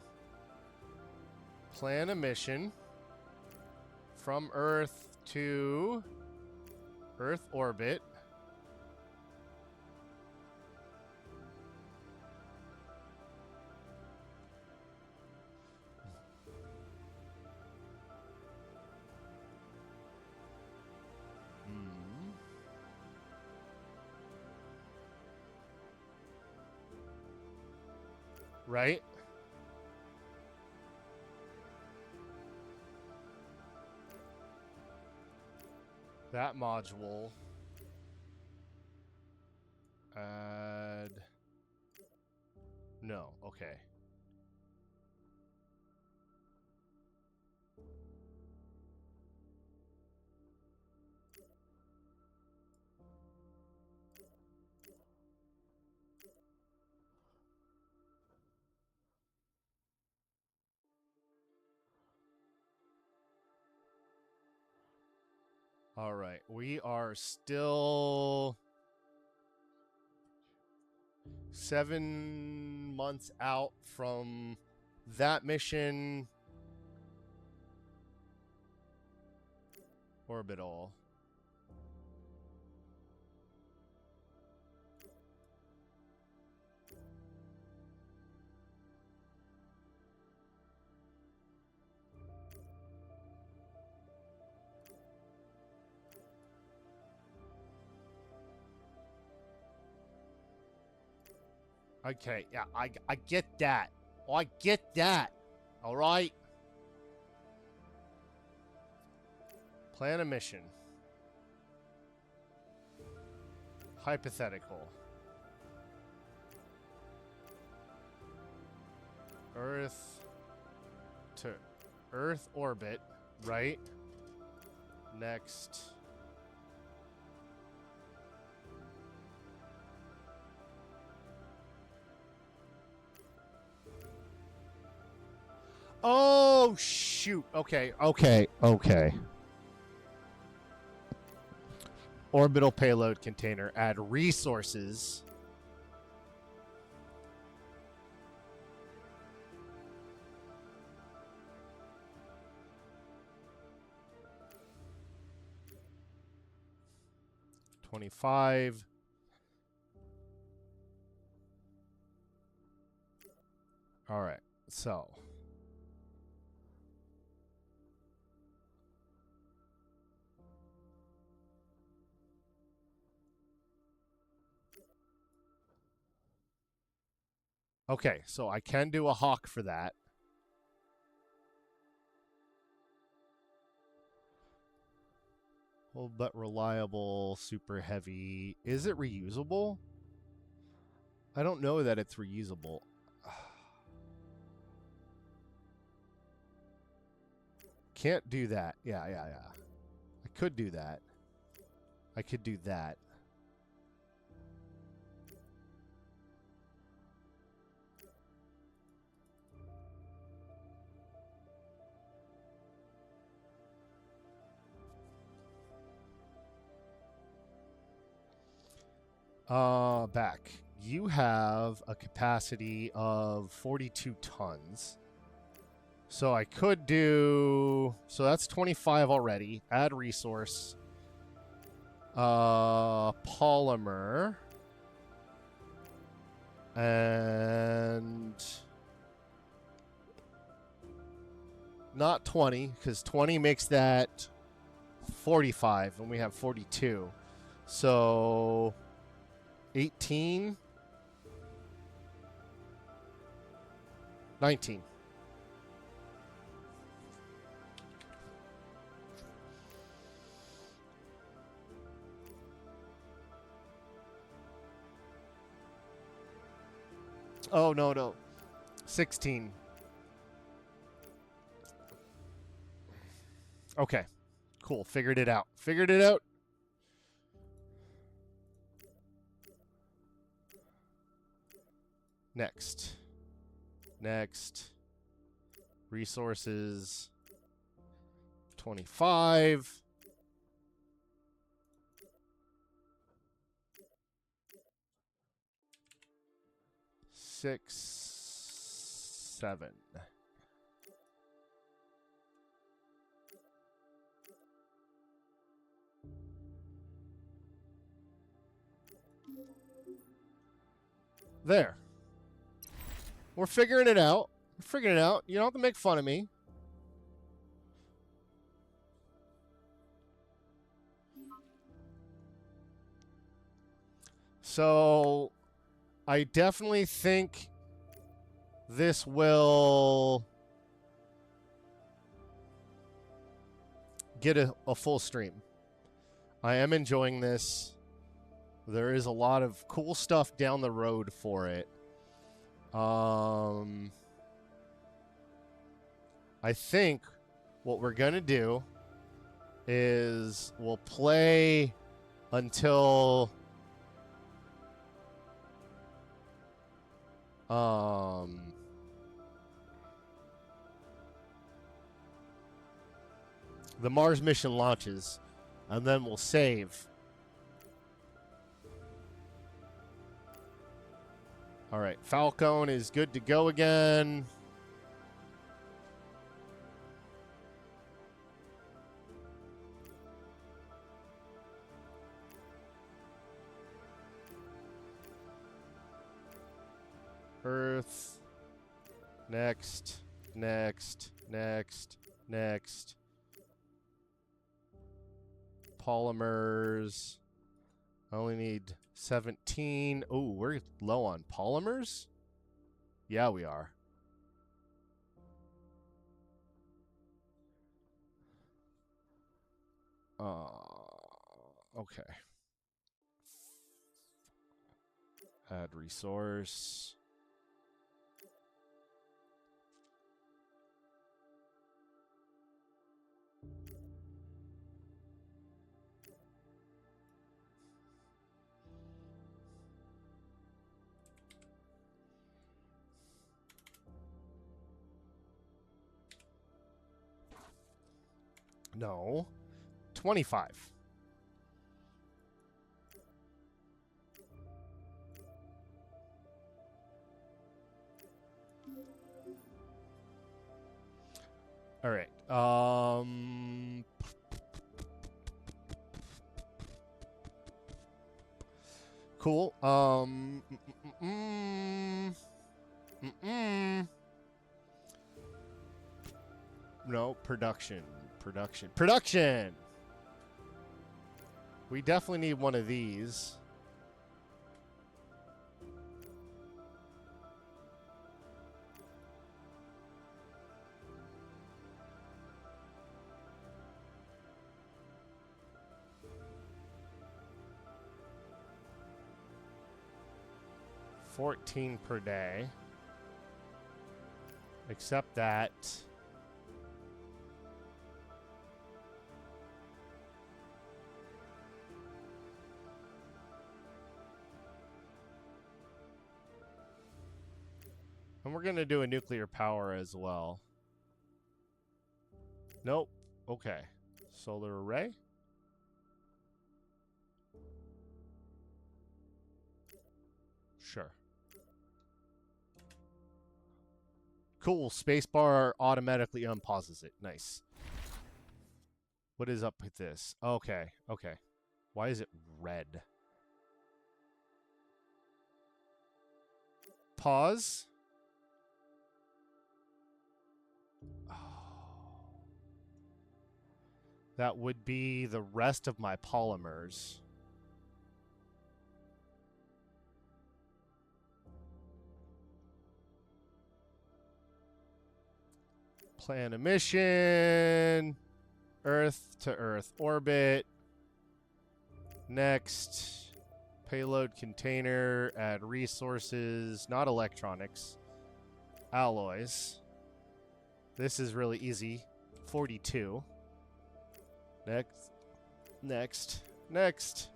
plan a mission from Earth to Earth orbit. Right? That module. Add. No, okay. All right, we are still 7 months out from that mission. Orbital. Okay, yeah, I get that. I get that. All right. Plan a mission. Hypothetical. Earth to Earth orbit, right? Next. Oh, shoot. Okay. Orbital payload container. Add resources. $25. All right. So. Okay, so I can do a hawk for that. Well, but reliable, super heavy. Is it reusable? I don't know that it's reusable. can't do that. Yeah. I could do that. I could do that. Back. You have a capacity of 42 tons. So I could do... So that's 25 already. Add resource. Polymer. And... Not 20, because 20 makes that 45, and we have 42. So... 18. 19. Oh, no. 16. Okay. Cool. Figured it out. Next. Resources. 25. Six, 7. There. We're figuring it out. You don't have to make fun of me. So, I definitely think this will get a full stream. I am enjoying this. There is a lot of cool stuff down the road for it. I think what we're going to do is we'll play until the Mars mission launches, and then we'll save. All right, Falcone is good to go again. Earth. Next. Polymers. I only need 17. Oh, we're low on polymers? Yeah, we are. Okay. Add resource. No. 25. All right. Cool. No, production. We definitely need one of these. $14 per day. Accept that. And we're going to do a nuclear power as well. Nope. Okay. Solar array. Sure. Cool. Spacebar automatically unpauses it. Nice. What is up with this? Okay. Okay. Why is it red? Pause. Oh. That would be the rest of my polymers. Plan a mission. Earth to Earth orbit. Next. Payload container. Add resources. Not electronics. Alloys. This is really easy. 42. Next. Next. Next.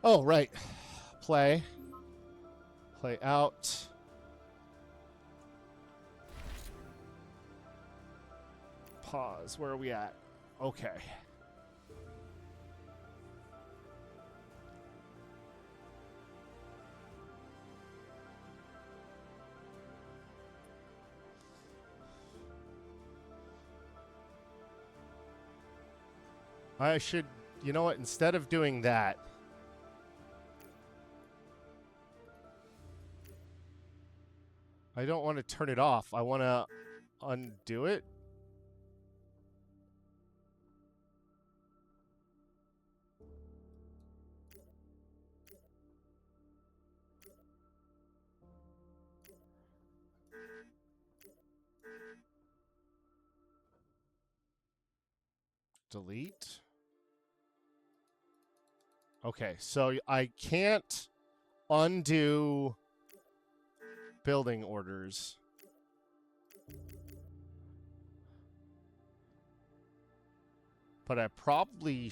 Oh, right. Play. Play out. Pause. Where are we at? Okay. I should, you know what, instead of doing that, I don't want to turn it off. I want to undo it. Delete. Okay, so I can't undo building orders. But I probably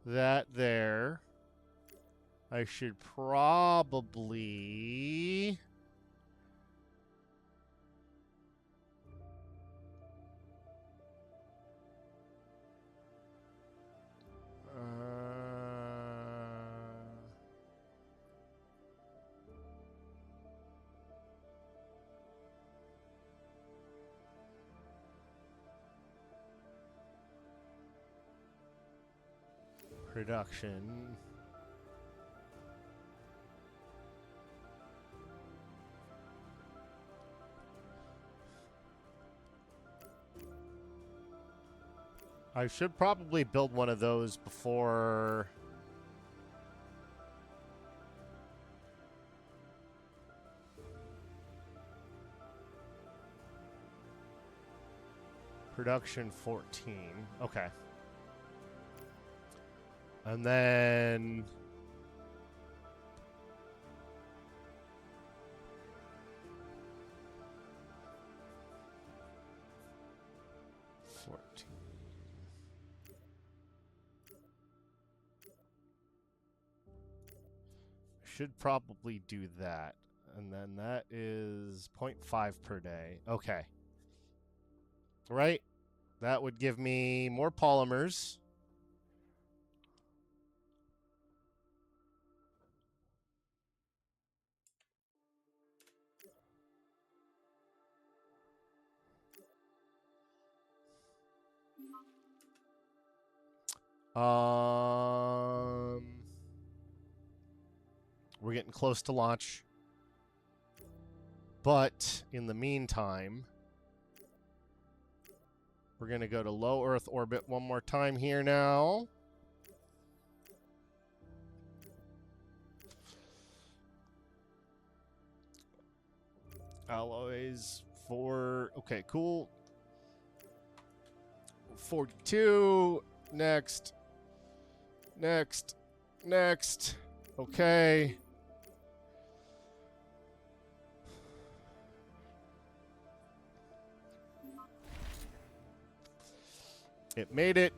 that there. I should probably production. I should probably build one of those before production 14. Okay. And then should probably do that. And then that is 0.5 per day. Okay. Right? That would give me more polymers. We're getting close to launch. But in the meantime, we're going to go to low Earth orbit one more time here now. Alloys for, okay, cool. 42, next, next, next. Okay. It made it.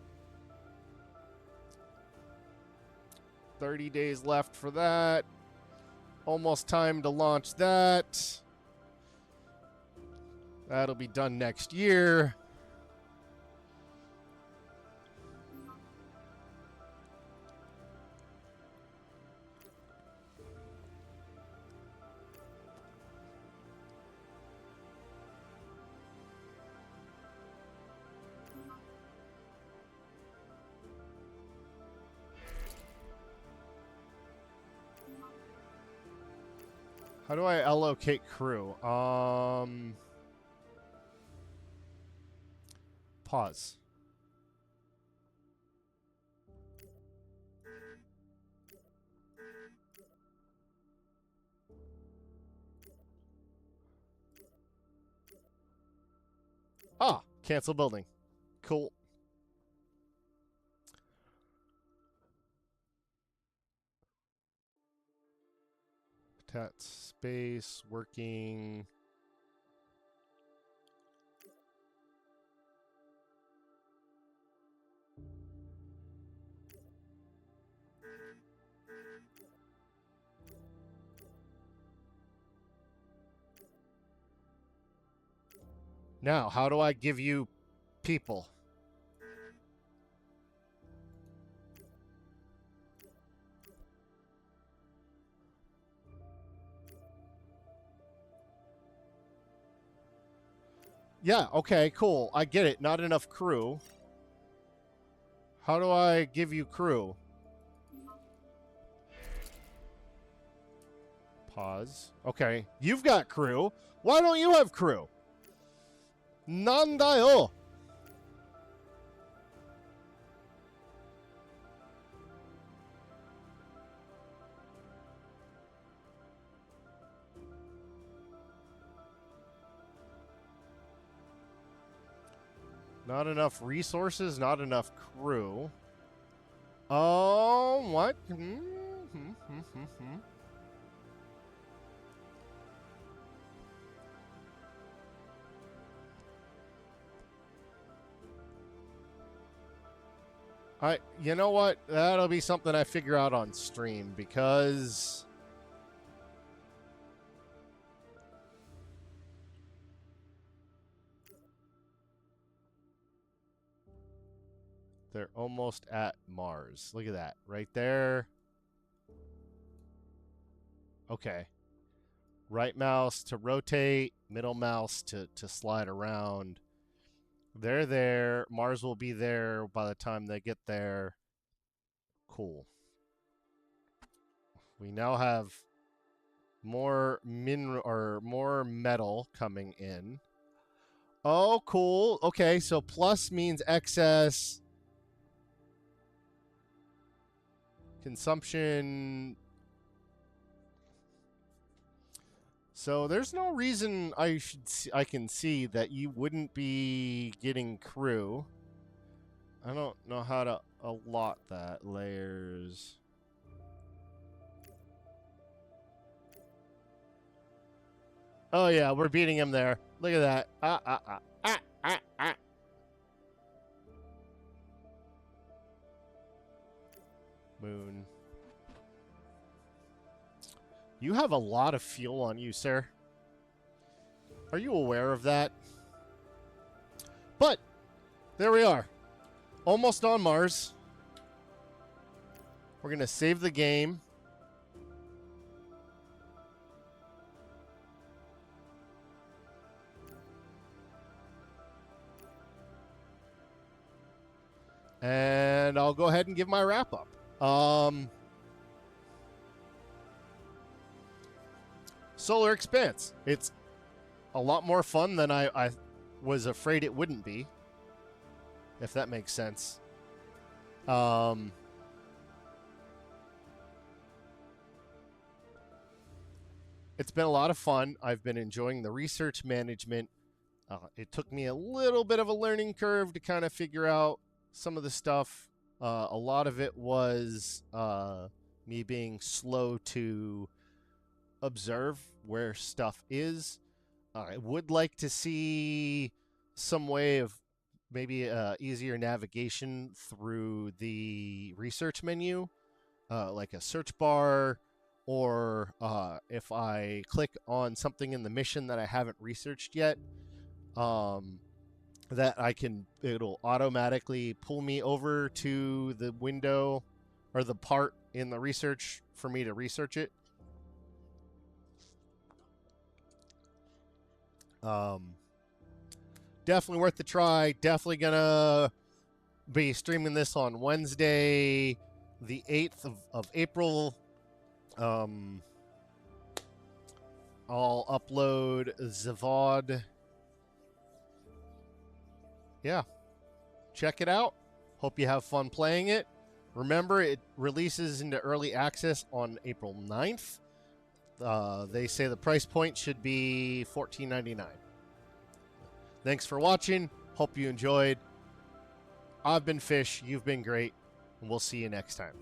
30 days left for that. Almost time to launch that. That'll be done next year. How do I allocate crew? Pause. Ah, cancel building. Cool. Tat space working. Now, how do I give you people? Yeah, okay, cool. I get it. Not enough crew. How do I give you crew? Pause. Okay, you've got crew. Why don't you have crew? Nandayo. Not enough resources, not enough crew. Oh, what? You know what? That'll be something I figure out on stream because they're almost at Mars. Look at that. Right there. Okay. Right mouse to rotate, middle mouse to slide around. They're there. Mars will be there by the time they get there. Cool. We now have more more metal coming in. Oh, cool. Okay, so plus means excess. Consumption. So there's no reason I can see that you wouldn't be getting crew. I don't know how to allot that. Layers. Oh yeah, we're beating him there. Look at that. Moon. You have a lot of fuel on you, sir. Are you aware of that? But there we are. Almost on Mars. We're going to save the game. And I'll go ahead and give my wrap up. Solar Expanse. It's a lot more fun than I was afraid it wouldn't be, if that makes sense. It's been a lot of fun. I've been enjoying the research management. It took me a little bit of a learning curve to kind of figure out some of the stuff. A lot of it was me being slow to observe where stuff is. I would like to see some way of maybe easier navigation through the research menu, like a search bar, or if I click on something in the mission that I haven't researched yet, that it'll automatically pull me over to the window or the part in the research for me to research it. Definitely worth the try. Definitely gonna be streaming this on Wednesday, the 8th of April. I'll upload Zavod. Yeah, check it out. Hope you have fun playing it. Remember, it releases into early access on April 9th. They say the price point should be $14.99. Thanks for watching. Hope you enjoyed. I've been Fish. You've been great. And we'll see you next time.